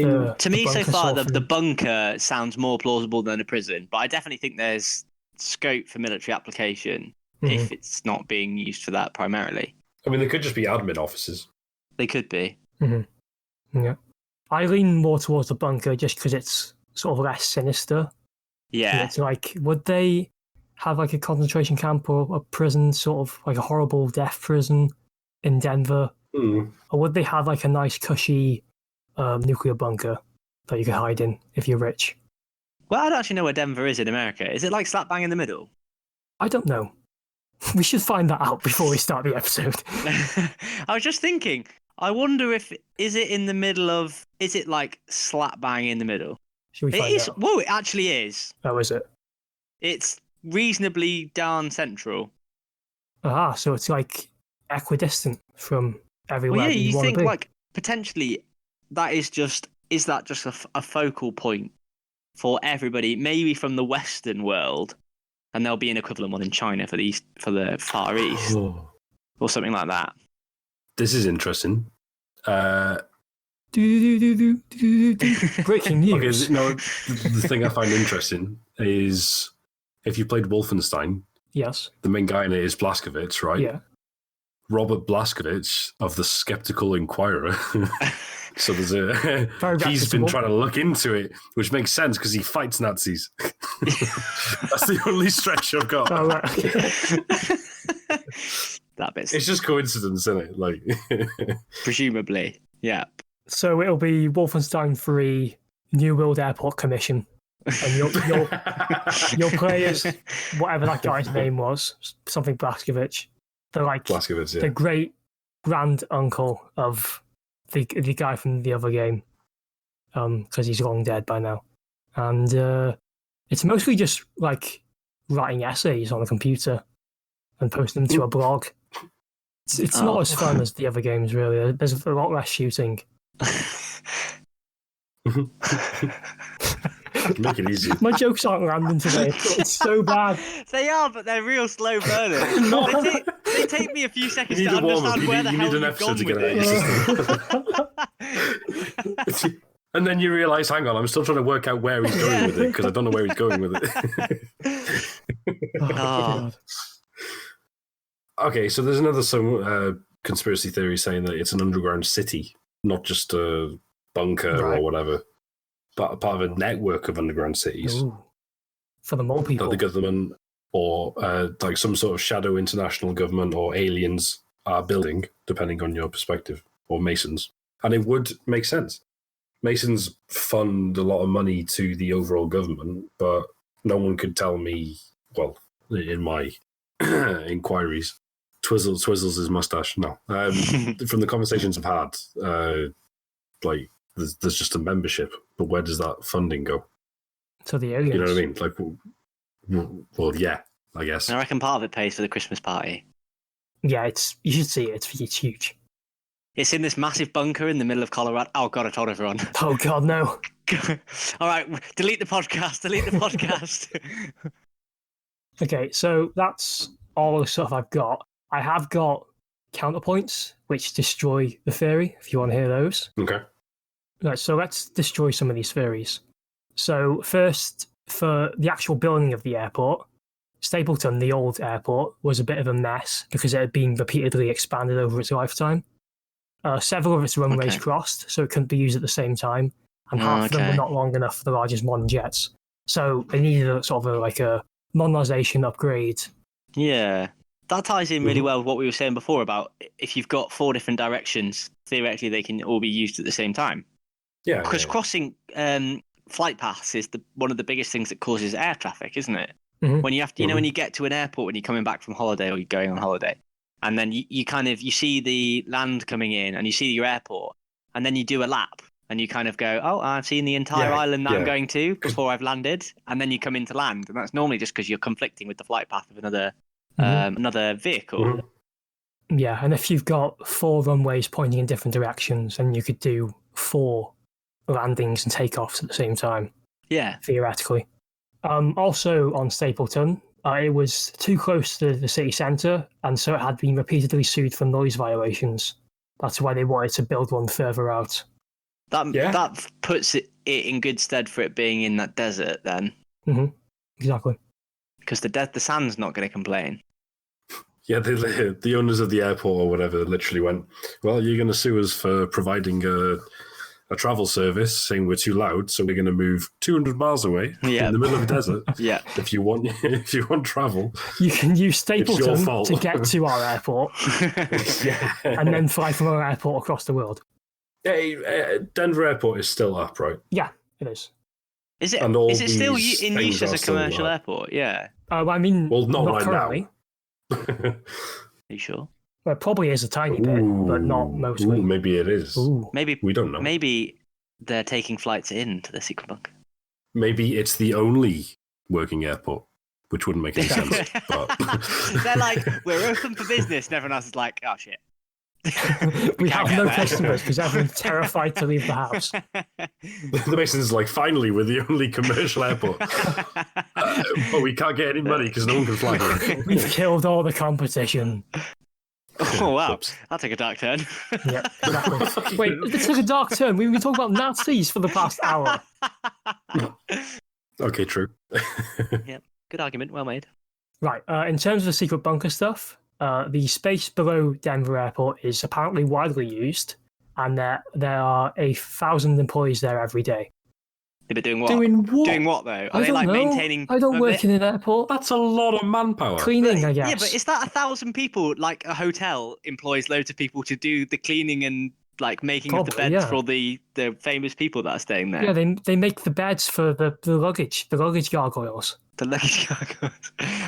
me so far, the bunker sounds more plausible than a prison, but I definitely think there's scope for military application if it's not being used for that primarily. I mean, they could just be admin offices. They could be. Yeah. I lean more towards the bunker just because it's sort of less sinister. Yeah. It's like, would they have like a concentration camp or a prison, sort of like a horrible death prison in Denver? Or would they have like a nice cushy nuclear bunker that you can hide in if you're rich. Well, I don't actually know where Denver is in America. Is it like slap bang in the middle? I don't know. We should find that out before we start the episode. I was just thinking, I wonder is it in the middle of, is it like slap bang in the middle? Should we find out? Whoa, it actually is. Oh, is it? It's reasonably darn central. Ah, so it's like equidistant from everywhere. Well, yeah, you think be. like potentially is that just a focal point for everybody, maybe from the Western world, and there'll be an equivalent one in China for the Far East, or something like that. This is interesting. Breaking news. Okay, no, the thing I find interesting is if you played Wolfenstein, yes, the main guy in it is Blazkowicz, right? Yeah. Robert Blazkowicz of the Skeptical Inquirer. So he's been trying to look into it, which makes sense because he fights Nazis. That's the only stretch I've got. Oh, right. That bit's it's just coincidence, isn't it? Like, presumably, yeah. So it'll be Wolfenstein 3 New World Airport Commission, and you'll play as whatever that guy's name was, something Blazkowicz. They're like Blazkowicz, yeah. The great grand uncle of the guy from the other game, because he's long dead by now, and it's mostly just like writing essays on a computer and posting them to a blog. It's not as fun as the other games, really. There's a lot less shooting. Make it easy. My jokes aren't landing today. It's so bad. They are, but they're real slow burners. They take me a few seconds to understand where the hell you've gone with it. And then you realise, hang on, I'm still trying to work out where he's going with it because I don't know where he's going with it. God. Okay, so there's another conspiracy theory saying that it's an underground city, not just a bunker or whatever, but part of a network of underground cities. Ooh. For the mole people. That the government or like some sort of shadow international government or aliens are building, depending on your perspective, or Masons. And it would make sense. Masons fund a lot of money to the overall government, but no one could tell me, well, in my inquiries, twizzles his mustache. No. From the conversations I've had, like, there's just a membership, but where does that funding go? To the aliens. You know what I mean? Like, well, yeah, I guess. I reckon part of it pays for the Christmas party. Yeah, you should see it. It's huge. It's in this massive bunker in the middle of Colorado. Oh, God, I told everyone. Oh, God, no. All right, delete the podcast. Okay, so that's all the stuff I've got. I have got counterpoints which destroy the theory, if you want to hear those. Okay. Right, so let's destroy some of these theories. So first, for the actual building of the airport, Stapleton, the old airport, was a bit of a mess because it had been repeatedly expanded over its lifetime. Several of its runways crossed, so it couldn't be used at the same time, and half of them were not long enough for the largest modern jets. So they needed a modernisation upgrade. Yeah, that ties in really well with what we were saying before about if you've got 4 different directions, theoretically they can all be used at the same time. Yeah, because crossing flight paths is one of the biggest things that causes air traffic, isn't it? Mm-hmm. When you have to, when you get to an airport when you're coming back from holiday or you're going on holiday, and then you see the land coming in and you see your airport, and then you do a lap and you kind of go, oh, I've seen the entire island that I'm going to before I've landed, and then you come into land, and that's normally just because you're conflicting with the flight path of another vehicle. Mm-hmm. Yeah, and if you've got 4 runways pointing in different directions, then you could do 4 landings and takeoffs at the same time. Yeah, theoretically. Also on Stapleton, it was too close to the city centre, and so it had been repeatedly sued for noise violations. That's why they wanted to build one further out. That puts it in good stead for it being in that desert then. Mm-hmm. Exactly. Because the sand's not going to complain. Yeah, the owners of the airport or whatever literally went, well, you're going to sue us for providing a travel service saying we're too loud, so we're going to move 200 miles away in the middle of the desert. Yeah. If you want travel, you can use Stapleton to get to our airport and then fly from our airport across the world. Denver Airport is still up, right? Yeah, it is. Is it still in use as a commercial airport? Yeah. I mean, well, not right currently. now. Are you sure? Well, it probably is a tiny bit, but not mostly. Maybe it is. Maybe we don't know. Maybe they're taking flights into the secret bunker. Maybe it's the only working airport, which wouldn't make any sense. But they're like, we're open for business, and everyone else is like, oh shit. we have no customers because everyone's terrified to leave the house. The Masons like, finally, we're the only commercial airport. But we can't get any money because no one can fly here. We've killed all the competition. Oh, wow. That'll take a dark turn. Yeah, exactly. Wait, it took a dark turn. We've been talking about Nazis for the past hour. Okay, true. Yeah, good argument. Well made. Right. In terms of the secret bunker stuff, the space below Denver Airport is apparently widely used, and there are 1,000 employees there every day. They've been doing what? Doing what, though? Are they like maintaining? I don't work in an airport. That's a lot of manpower. Cleaning, I guess. Yeah, but is that 1,000 people? Like a hotel employs loads of people to do the cleaning and like making of the beds for all the famous people that are staying there. Yeah, they make the beds for the luggage gargoyles. The luggage gargoyles.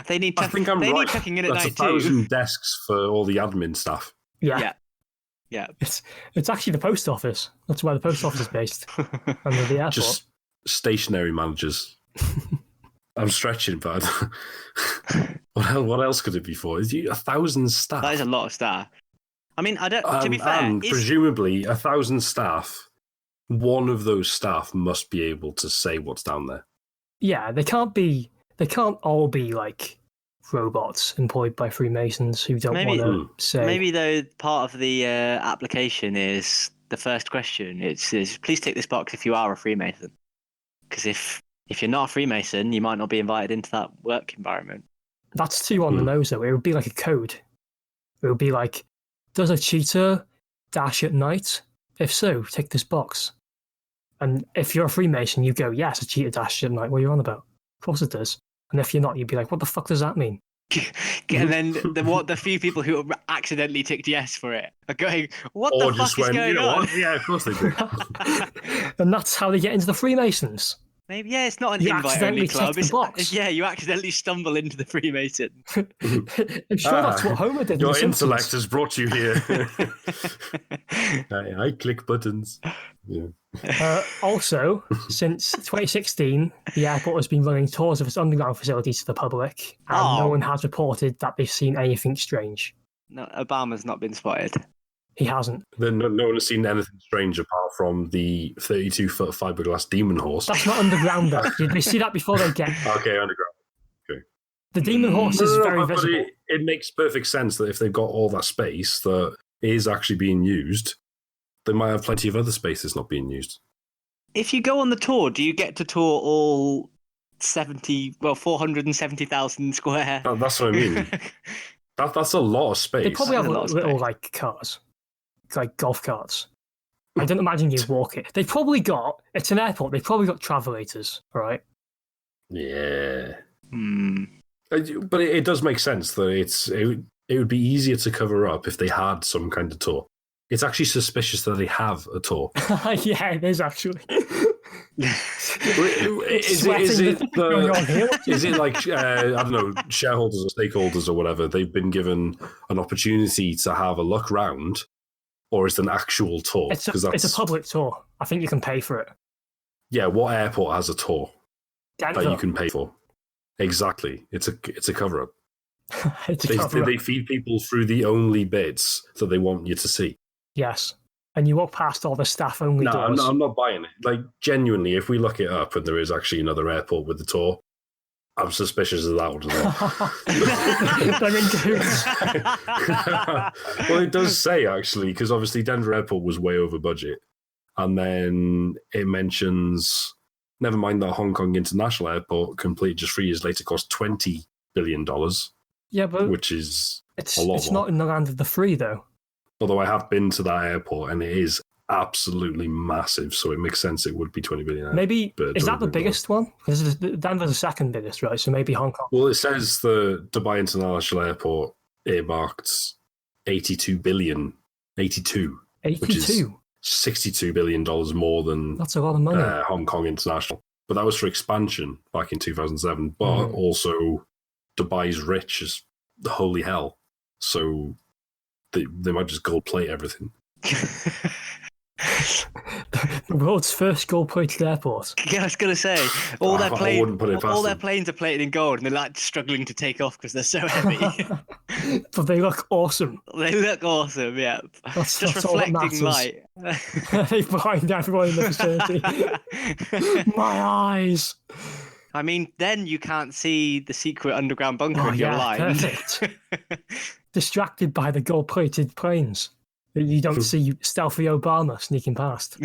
They need. I think I'm right. Need checking in at That's night 1,000 desks for all the admin staff. Yeah. It's actually the post office. That's where the post office is based. Under the airport. Just stationary managers. I'm stretching, but what else could it be for? Is 1,000 staff? That is a lot of staff. I mean, I don't. To be fair, and presumably 1,000 staff. One of those staff must be able to say what's down there. Yeah, they can't all be like robots employed by Freemasons who don't want to say. Maybe though part of the application is the first question. It says, "Please tick this box if you are a Freemason." Because if you're not a Freemason, you might not be invited into that work environment. That's too on the nose, though. It would be like a code. It would be like, does a cheetah dash at night? If so, tick this box. And if you're a Freemason, you go, yes, a cheetah dashes at night. What are you on about? Of course it does. And if you're not, you'd be like, what the fuck does that mean? And then the few people who accidentally ticked yes for it are going, what the fuck is going on? What? Yeah, of course they do. And that's how they get into the Freemasons. Maybe, yeah, it's not an invite-only club. You accidentally stumble into the Freemason. I'm sure that's what Homer did. Your intellect has brought you here. I click buttons. Yeah. Also, since 2016, the airport has been running tours of its underground facilities to the public, and no one has reported that they've seen anything strange. No, Obama's not been spotted. He hasn't. Then no one has seen anything strange apart from the 32-foot fiberglass demon horse. That's not underground, though. They see that before they get. Okay, underground. Okay. The demon horse is very but visible. It makes perfect sense that if they've got all that space that is actually being used, they might have plenty of other spaces not being used. If you go on the tour, do you get to tour all 470,000 square? That's what I mean. That's a lot of space. They probably have little like cars, like golf carts. I don't imagine you walk it. They've probably got. It's an airport. They've probably got travelators, right? Yeah. But it does make sense that it would be easier to cover up if they had some kind of tour. It's actually suspicious that they have a tour. Yeah, it is actually. Is it like I don't know, shareholders or stakeholders or whatever? They've been given an opportunity to have a look round, or is it an actual tour? It's a public tour. I think you can pay for it. Yeah, what airport has a tour Denver. that you can pay for? Exactly, it's a cover up. They feed people through the only bits that they want you to see. Yes. And you walk past all the staff-only doors. No, I'm not buying it. Like, genuinely, if we look it up and there is actually another airport with a tour, I'm suspicious of that one as well. They're in cahoots. Well, it does say, actually, because obviously Denver Airport was way over budget. And then it mentions, never mind that Hong Kong International Airport, completed just 3 years later, cost $20 billion. Yeah, but which is it's a lot It's more. not in the land of the free, though. Although I have been to that airport and it is absolutely massive, so it makes sense it would be 20 billion. Maybe, is that the biggest one? Because Denver's the second biggest, right? So maybe Hong Kong. Well, it says the Dubai International Airport earmarked 82 billion. 82. 82? $62 billion more than that's a lot of money. Hong Kong International. But that was for expansion back in 2007. But also, Dubai's rich as the holy hell. So they might just gold plate everything. The world's first gold-plated airport. Yeah, I was gonna say all their their planes are plated in gold, and they're like struggling to take off because they're so heavy. But they look awesome. They look awesome. Yeah, that's reflecting light. They blind everyone in the facility. My eyes. I mean, then you can't see the secret underground bunker if you're blind. Perfect. Distracted by the gold-plated planes. You don't see stealthy Obama sneaking past.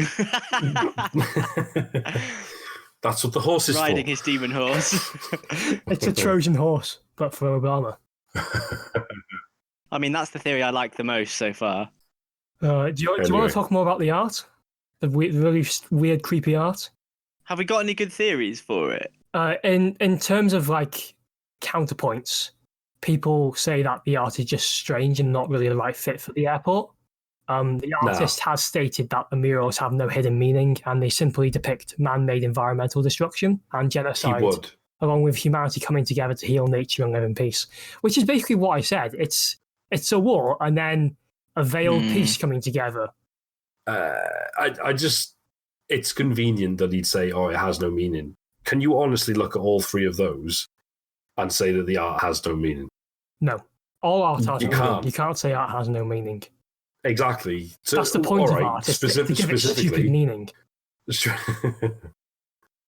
That's what the horse is riding for. His demon horse. It's a Trojan horse, but for Obama. I mean, that's the theory I like the most so far. Do you want to talk more about the art? The really weird, creepy art? Have we got any good theories for it? In terms of like counterpoints, people say that the art is just strange and not really the right fit for the airport. The artist has stated that the murals have no hidden meaning and they simply depict man-made environmental destruction and genocide, along with humanity coming together to heal nature and live in peace. Which is basically what I said. It's a war and then a veiled peace coming together. It's convenient that he'd say, "Oh, it has no meaning." Can you honestly look at all three of those and say that the art has no meaning? No, all art has no meaning. You can't say art has no meaning. Exactly. So, that's the point of art. To give it stupid meaning.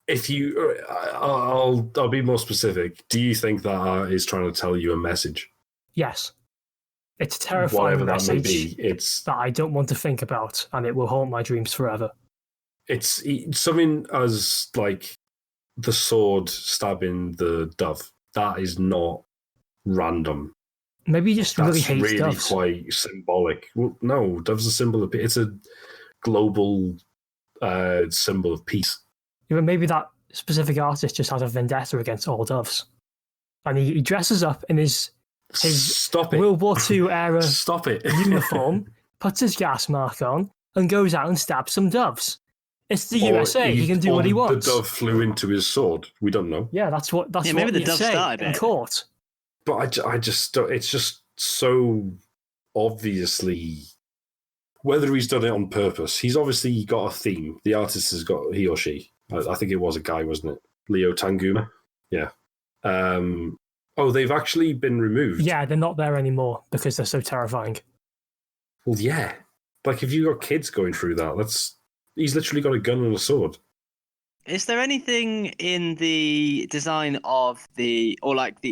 If you, I'll be more specific. Do you think that art is trying to tell you a message? Yes. It's a terrifying message that may be. It's that I don't want to think about, and it will haunt my dreams forever. It's something as like the sword stabbing the dove. That is not random. Maybe you just really hate really doves. Quite symbolic. Well, no, dove's a symbol of. It's a global symbol of peace. Yeah, but maybe that specific artist just has a vendetta against all doves, and he dresses up in his World War II era uniform, puts his gas mark on, and goes out and stabs some doves. It's the USA. He can do what he wants. The dove flew into his sword. We don't know. Yeah, that's what. Maybe what the dove started in court. But I just don't. It's just so obviously. Whether he's done it on purpose, he's obviously got a theme. The artist has got, he or she. I think it was a guy, wasn't it? Leo Tanguma. Yeah. They've actually been removed. Yeah, they're not there anymore because they're so terrifying. Well, yeah. Like, if you've got kids going through that, he's literally got a gun and a sword. Is there anything in the design of the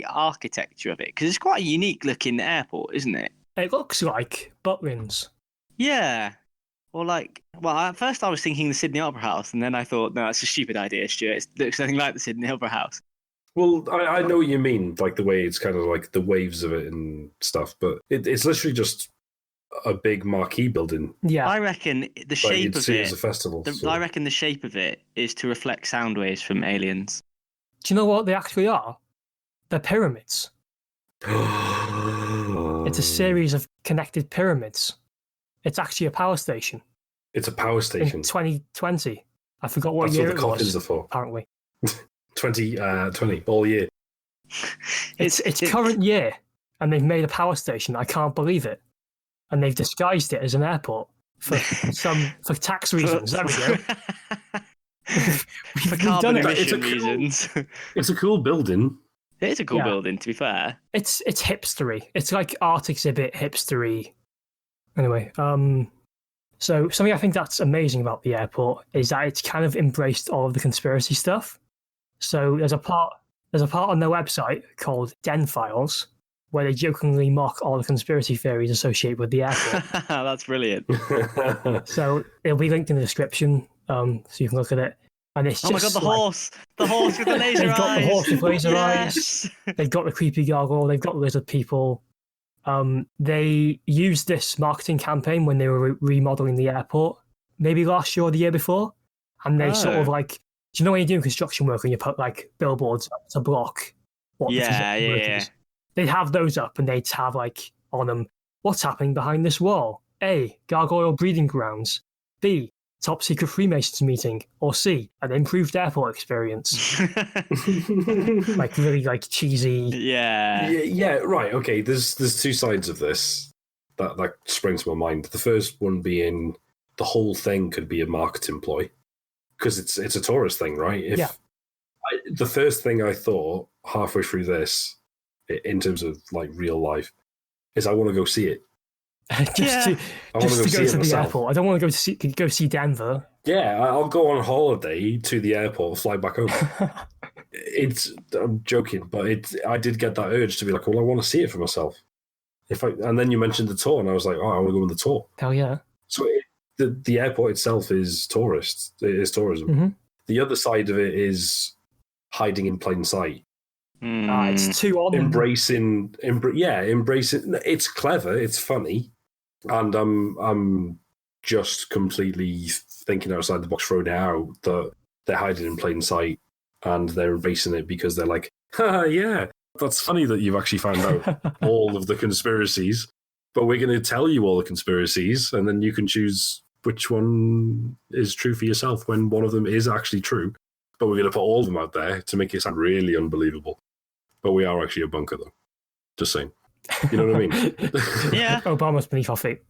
architecture of it? Because it's quite a unique looking airport, isn't it? It looks like Butlins. Yeah. Or at first I was thinking the Sydney Opera House, and then I thought, no, that's a stupid idea, Stuart. It looks nothing like the Sydney Opera House. Well, I know what you mean, like the way it's kind of like the waves of it and stuff, but it's literally just a big marquee building. Yeah, I reckon the shape of it. As a festival. I reckon the shape of it is to reflect sound waves from aliens. Do you know what they actually are? They're pyramids. It's a series of connected pyramids. It's actually a power station. It's a power station. In 2020. I forgot what year it was. That's what the coffins are for. Apparently. 2020, all year. It's current year, and they've made a power station. I can't believe it. And they've disguised it as an airport for tax reasons. There we go. For carbon emission reasons. It's a cool building. It is a cool building, to be fair. It's hipstery. It's like art exhibit hipstery. Anyway, so something I think that's amazing about the airport is that it's kind of embraced all of the conspiracy stuff. So there's a part on their website called Den Files where they jokingly mock all the conspiracy theories associated with the airport. That's brilliant. So it'll be linked in the description, so you can look at it. And it's my god, the horse with the laser eyes. They've got the horse with laser eyes. They've got the creepy gargoyle. They've got lizard people. They used this marketing campaign when they were remodeling the airport, maybe last year or the year before, and they sort of like, do you know when you're doing construction work and you put like billboards up to block what the construction work is? They'd have those up and they'd have like on them, what's happening behind this wall? A, gargoyle breeding grounds. B, top secret Freemasons meeting, or C, an improved airport experience? Like really like cheesy. Yeah, right. Okay, there's two sides of this that spring to my mind. The first one being the whole thing could be a marketing ploy because it's a tourist thing, right? The first thing I thought halfway through this, in terms of like real life, is I want to go see it. just to go to the airport. I don't want to go see Denver. Yeah, I'll go on holiday to the airport, fly back home. I'm joking, but I did get that urge to be like, well, I want to see it for myself. And then you mentioned the tour, and I was like, oh, I want to go on the tour. Hell yeah! So the airport itself is tourist. It is tourism. Mm-hmm. The other side of it is hiding in plain sight. It's too odd. Embracing. It's clever. It's funny, and I'm just completely thinking outside the box, throwing it out that they're hiding in plain sight, and they're embracing it because they're like, yeah, that's funny that you've actually found out all of the conspiracies, but we're going to tell you all the conspiracies, and then you can choose which one is true for yourself when one of them is actually true. But we're going to put all of them out there to make it sound really unbelievable. But we are actually a bunker, though. Just saying. You know what I mean? Yeah. Obama's beneath our feet.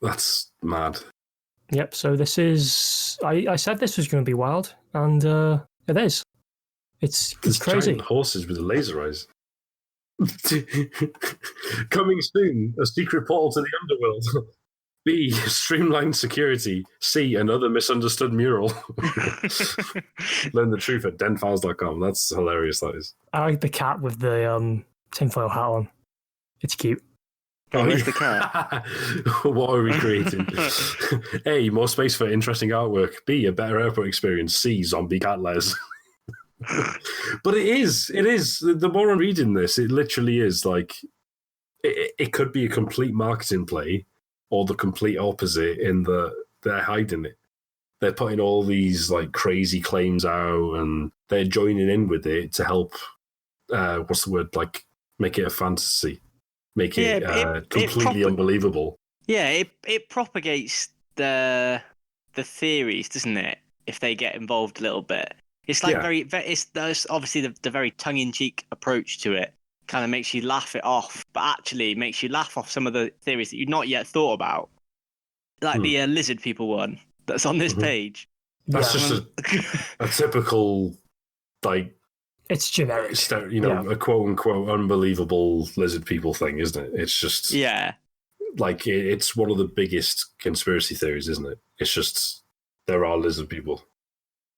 That's mad. Yep, so this is... I said this was going to be wild, and it is. It's crazy. Giant horses with laser eyes. Coming soon, a secret portal to the underworld. B, streamlined security. C, another misunderstood mural. Learn the truth at denfiles.com. That's hilarious, that is. I like the cat with the tinfoil hat on. It's cute. Oh, where's the cat? What are we creating? A, more space for interesting artwork. B, a better airport experience. C, zombie cat les. But it is. The more I'm reading this, it literally is like it could be a complete marketing play or the complete opposite in that they're hiding it. They're putting all these like crazy claims out and they're joining in with it to help what's the word, like make it a fantasy. Make it completely unbelievable. Yeah, it propagates the theories, doesn't it? If they get involved a little bit, it's like there's obviously the very tongue-in-cheek approach to it. Kind of makes you laugh it off, but actually makes you laugh off some of the theories that you've not yet thought about, like the lizard people one that's on this page. That's just a typical like. It's generic. A quote-unquote unbelievable lizard people thing, isn't it? It's just... Yeah. Like, it's one of the biggest conspiracy theories, isn't it? It's just, there are lizard people.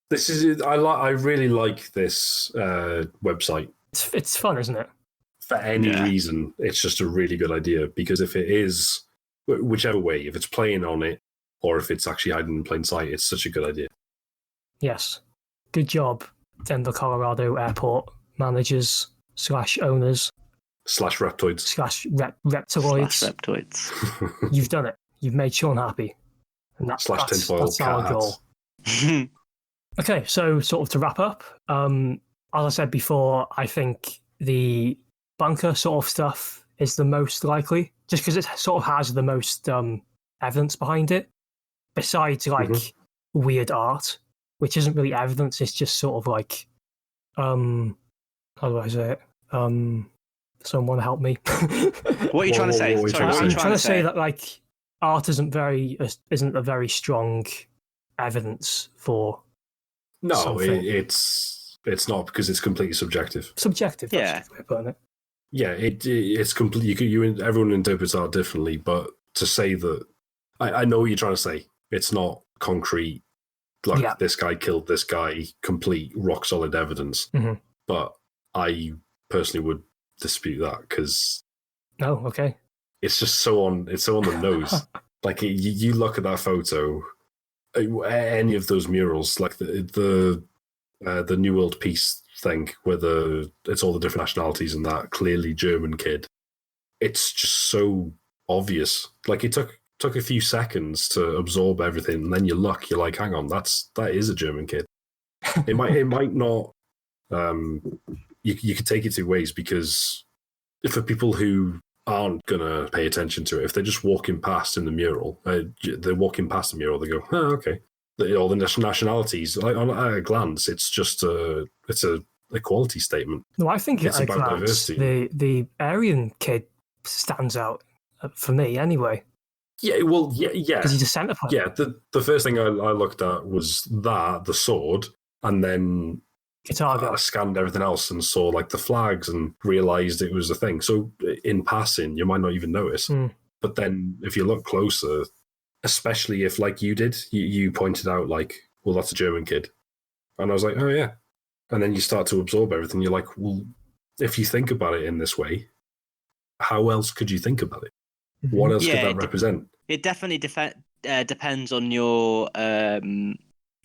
This is... I really like this website. It's fun, isn't it? For any reason, it's just a really good idea. Because if it is... Whichever way, if it's playing on it, or if it's actually hiding in plain sight, it's such a good idea. Yes. Good job. Denver, Colorado airport managers / owners / reptoids / reptiloids. / reptoids. You've done it. You've made Sean happy. And that's our goal. Okay, so sort of to wrap up, as I said before, I think the bunker sort of stuff is the most likely, just because it sort of has the most evidence behind it, besides like weird art, which isn't really evidence, it's just sort of like, how do I say it? Someone help me. What are you trying to say? I'm trying to say that like art isn't a very strong evidence for something. it's not, because it's completely subjective. Subjective, that's the way of putting it. Yeah, it's completely. Everyone interprets art differently, but to say that, I know what you're trying to say. It's not concrete. Like this guy killed this guy, complete rock solid evidence. But I personally would dispute that because it's just so on the nose. Like you look at that photo, any of those murals, like the New World Peace thing, where it's all the different nationalities and that clearly German kid. It's just so obvious. Like it took a few seconds to absorb everything, and then you're like, hang on, that is a German kid. It might not. You could take it two ways, because for people who aren't gonna pay attention to it. If they're just walking past in the mural, they're walking past the mural. They go, "Oh, okay." All the nationalities, like at a glance, it's just it's a equality statement. No, I think it's at a about glance, diversity. the Aryan kid stands out for me anyway. Yeah, well, yeah. Because he's a centre player. Yeah, the first thing I looked at was the sword, and then I scanned everything else and saw like the flags and realised it was a thing. So in passing, you might not even notice. But then if you look closer, especially if like you did, you pointed out like, well, that's a German kid. And I was like, oh yeah. And then you start to absorb everything. You're like, well, if you think about it in this way, how else could you think about it? What else could that represent? It definitely depends on your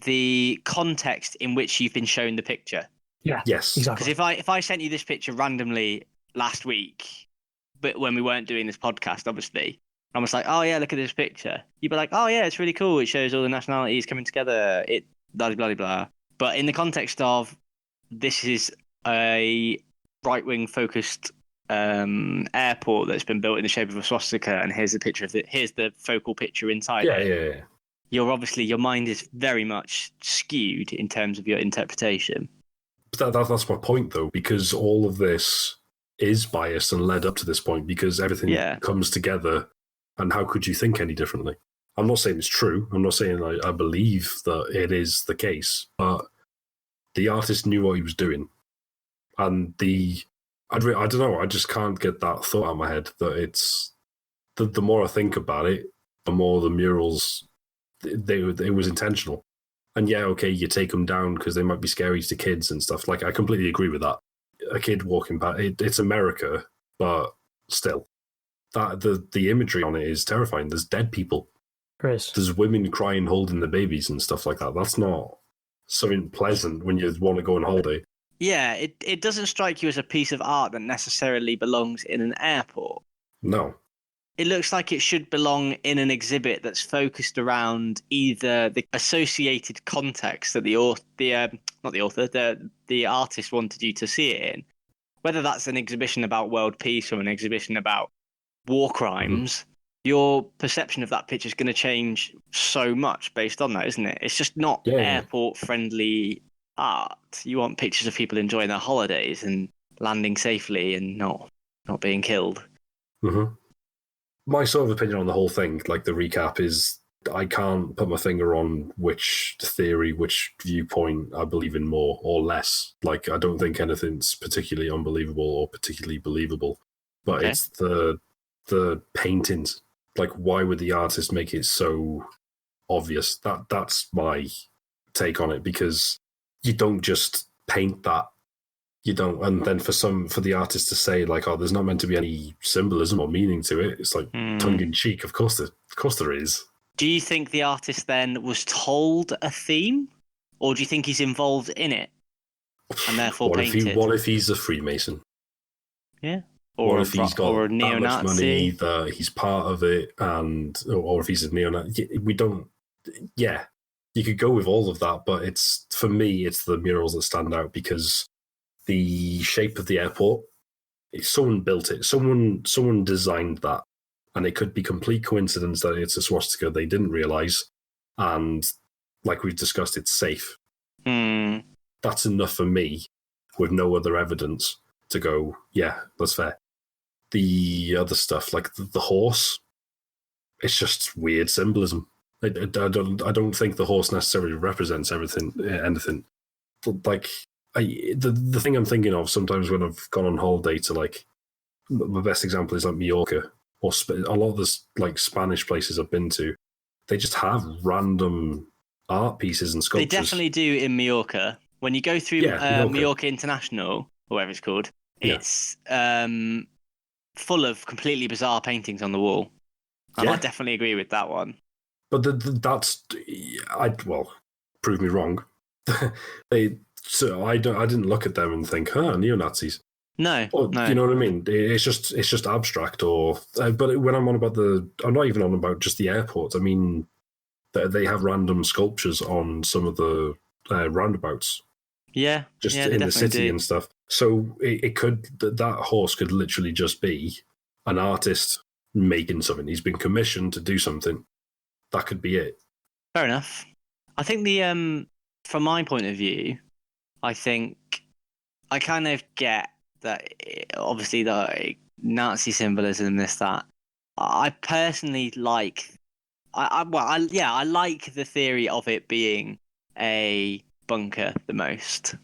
the context in which you've been shown the picture. Yeah. Yes. Exactly. Because if I sent you this picture randomly last week, but when we weren't doing this podcast, obviously, I was like, oh yeah, look at this picture. You'd be like, oh yeah, it's really cool. It shows all the nationalities coming together. It blah blah blah blah. But in the context of this is a right-wing focused airport that's been built in the shape of a swastika, and here's the picture of it. Here's the focal picture inside. Yeah. Your mind is very much skewed in terms of your interpretation. But that's my point, though, because all of this is biased and led up to this point because everything comes together. And how could you think any differently? I'm not saying it's true. I'm not saying I believe that it is the case, but the artist knew what he was doing, and I don't know. I just can't get that thought out of my head that it's the more I think about it, the more the murals it was intentional. And yeah, okay, you take them down because they might be scary to kids and stuff. Like I completely agree with that. A kid walking past, it's America, but still, that the imagery on it is terrifying. There's dead people. There's women crying, holding the babies and stuff like that. That's not something pleasant when you want to go on holiday. Yeah, it doesn't strike you as a piece of art that necessarily belongs in an airport. No. It looks like it should belong in an exhibit that's focused around either the associated context that the artist wanted you to see it in. Whether that's an exhibition about world peace or an exhibition about war crimes, your perception of that picture is going to change so much based on that, isn't it? It's just not airport-friendly art. You want pictures of people enjoying their holidays and landing safely and not being killed. Mm-hmm. My sort of opinion on the whole thing, like the recap, is I can't put my finger on which theory, which viewpoint I believe in more or less. Like, I don't think anything's particularly unbelievable or particularly believable. But it's the paintings. Like, why would the artist make it so obvious? That's my take on it, because you don't just paint that. You don't, and then for the artist to say like, "Oh, there's not meant to be any symbolism or meaning to it," it's like tongue in cheek. Of course there is. Do you think the artist then was told a theme, or do you think he's involved in it and therefore painted? What if he's a Freemason? Yeah. Or if he's got that much money that he's part of it, or if he's a neo-Nazi? We don't. Yeah, you could go with all of that, but for me, it's the murals that stand out because the shape of the airport, someone built it. Someone designed that, and it could be complete coincidence that it's a swastika they didn't realize, and like we've discussed, it's safe. That's enough for me, with no other evidence, to go, yeah, that's fair. The other stuff, like the horse, it's just weird symbolism. I don't think the horse necessarily represents anything. Like, the thing I'm thinking of sometimes when I've gone on holiday to, like, my best example is like Mallorca, or a lot of the like Spanish places I've been to, they just have random art pieces and sculptures. They definitely do in Mallorca. When you go through Mallorca International, or whatever it's called, it's full of completely bizarre paintings on the wall. And I definitely agree with that one. But prove me wrong. So I didn't look at them and think, neo-Nazis. No, no. You know what I mean? It's just abstract. But when I'm on about I'm not even on about just the airports. I mean, they have random sculptures on some of the roundabouts. Yeah, just in the city and stuff. So it could, that horse could literally just be an artist making something. He's been commissioned to do something. That could be it. Fair enough. I think from my point of view, I think I kind of get that. Obviously, the Nazi symbolism, this, that. I personally like. I like the theory of it being a bunker the most.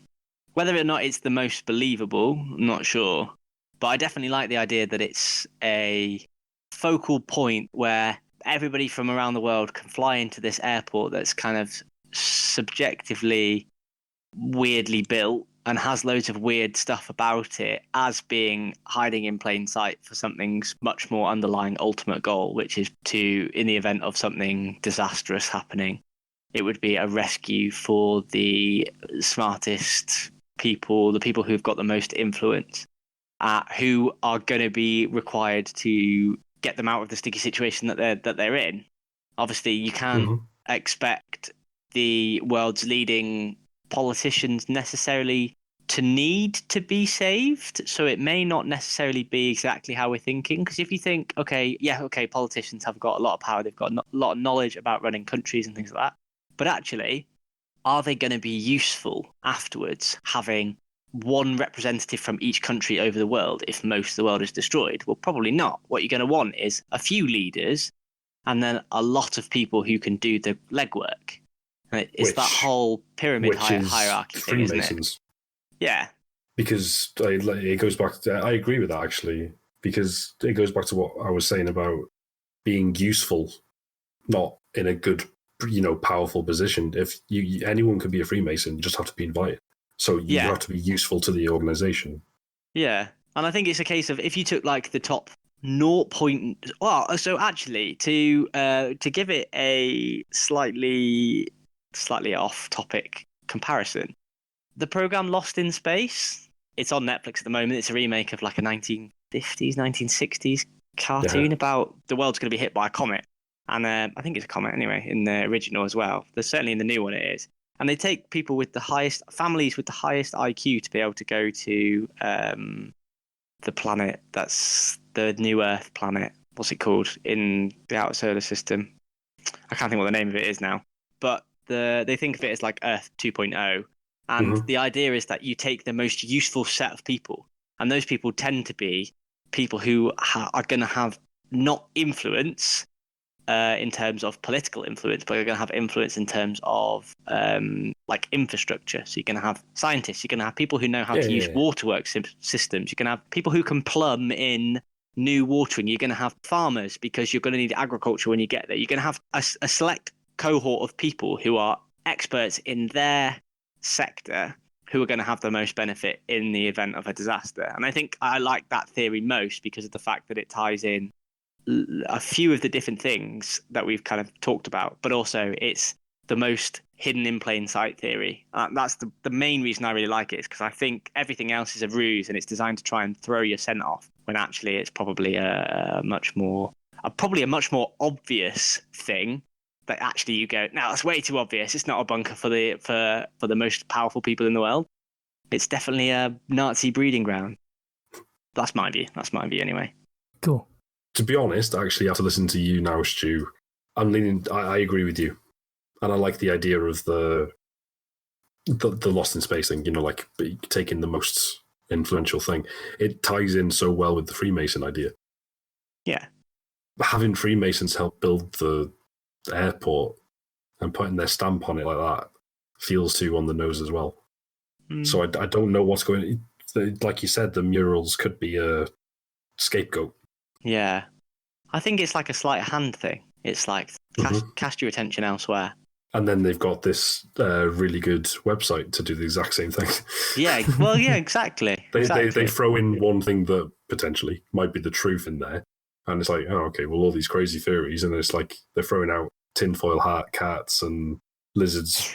Whether or not it's the most believable, I'm not sure. But I definitely like the idea that it's a focal point where everybody from around the world can fly into this airport that's kind of subjectively weirdly built and has loads of weird stuff about it as being hiding in plain sight for something's much more underlying ultimate goal, which is to, in the event of something disastrous happening, it would be a rescue for the smartest people, the people who've got the most influence, who are going to be required to get them out of the sticky situation that they're in. Obviously, you can't expect the world's leading politicians necessarily to need to be saved, so it may not necessarily be exactly how we're thinking. Because if you think, okay, politicians have got a lot of power, they've got a lot of knowledge about running countries and things like that, but actually, are they going to be useful afterwards, having one representative from each country over the world if most of the world is destroyed? Well, probably not. What you're going to want is a few leaders and then a lot of people who can do the legwork. It's that whole pyramid hierarchy thing, isn't it? Yeah. Because it goes back to, I agree with that, actually, because it goes back to what I was saying about being useful, not in a good, powerful position. If anyone could be a Freemason, you just have to be invited. So you have to be useful to the organization. Yeah. And I think it's a case of, if you took like the top 0. Well, so actually, to give it a slightly off-topic comparison, the program Lost in Space, it's on Netflix at the moment. It's a remake of like a 1950s, 1960s cartoon about the world's going to be hit by a comet. And I think it's a comet anyway, in the original as well. There's certainly in the new one it is. And they take people with the highest, families with the highest IQ to be able to go to the planet that's the new Earth planet. What's it called? In the outer solar system. I can't think what the name of it is now. But they think of it as like Earth 2.0. And the idea is that you take the most useful set of people, and those people tend to be people who are going to have not influence in terms of political influence, but are going to have influence in terms of like infrastructure. So you're going to have scientists, you're going to have people who know how to use waterworks systems, you're going to have people who can plumb in new watering, you're going to have farmers because you're going to need agriculture when you get there. You're going to have a select cohort of people who are experts in their sector who are going to have the most benefit in the event of a disaster. And I think I like that theory most because of the fact that it ties in a few of the different things that we've kind of talked about, but also it's the most hidden in plain sight theory. That's the main reason I really like it, is because I think everything else is a ruse and it's designed to try and throw your scent off, when actually it's probably a much more obvious thing. That actually you go, no, that's way too obvious. It's not a bunker for the most powerful people in the world. It's definitely a Nazi breeding ground. That's my view. That's my view anyway. Cool. To be honest, actually, after listening to you now, Stu, I'm leaning. I agree with you, and I like the idea of the Lost in Space thing. Like taking the most influential thing. It ties in so well with the Freemason idea. Yeah. Having Freemasons help build the airport and putting their stamp on it like that feels too on the nose as well. So I don't know what's going. Like you said, the murals could be a scapegoat. Yeah, I think it's like a sleight of hand thing. It's like cast your attention elsewhere. And then they've got this really good website to do the exact same thing. Yeah, well, yeah, exactly. They throw in one thing that potentially might be the truth in there. And it's like, oh, okay, well, all these crazy theories. And it's like they're throwing out tinfoil hat cats and lizards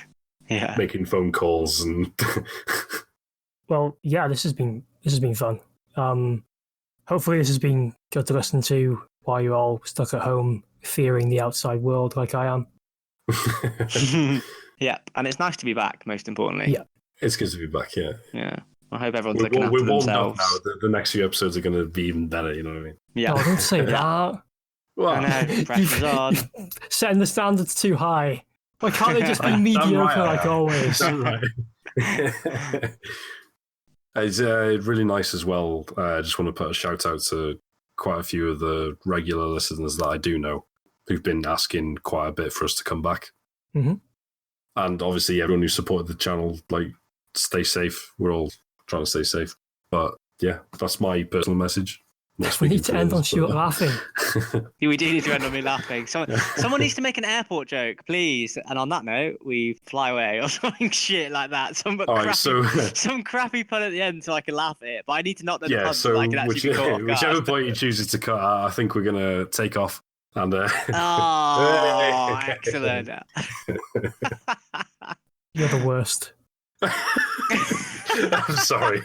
making phone calls. And well, yeah, this has been fun. Hopefully this has been good to listen to while you're all stuck at home fearing the outside world like I am. Yeah, and it's nice to be back, most importantly. Yeah. It's good to be back, yeah. Yeah. I hope everyone's looking after we're warmed themselves. up now. The next few episodes are going to be even better, you know what I mean? Yeah. Oh, don't say that. Well, I know, pressure's on. Setting the standards too high. Why can't they just be mediocre like always? Right. It's really nice as well. I just want to put a shout out to quite a few of the regular listeners that I do know who've been asking quite a bit for us to come back. Mm-hmm. And obviously everyone who supported the channel, like, stay safe. We're all trying to stay safe. But yeah, that's my personal message. We need to end on Stuart laughing. We do need to end on me laughing. Someone needs to make an airport joke, please. And on that note, we fly away or something shit like that. Some crappy pun at the end so I can laugh at it. But I need to not know the pun so I can actually be caught off guard. Whichever point you chooses to cut out, I think we're going to take off. And oh, excellent. You're the worst. I'm sorry.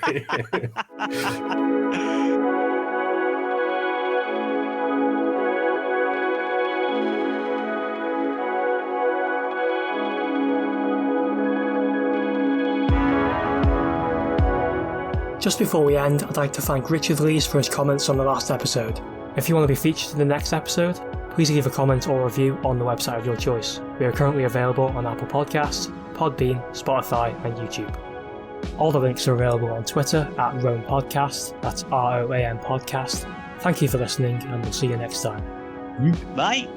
Just before we end, I'd like to thank Richard Lees for his comments on the last episode. If you want to be featured in the next episode, please leave a comment or review on the website of your choice. We are currently available on Apple Podcasts, Podbean, Spotify and YouTube. All the links are available on Twitter at Roam Podcast, that's ROAM Podcast. Thank you for listening and we'll see you next time. Bye!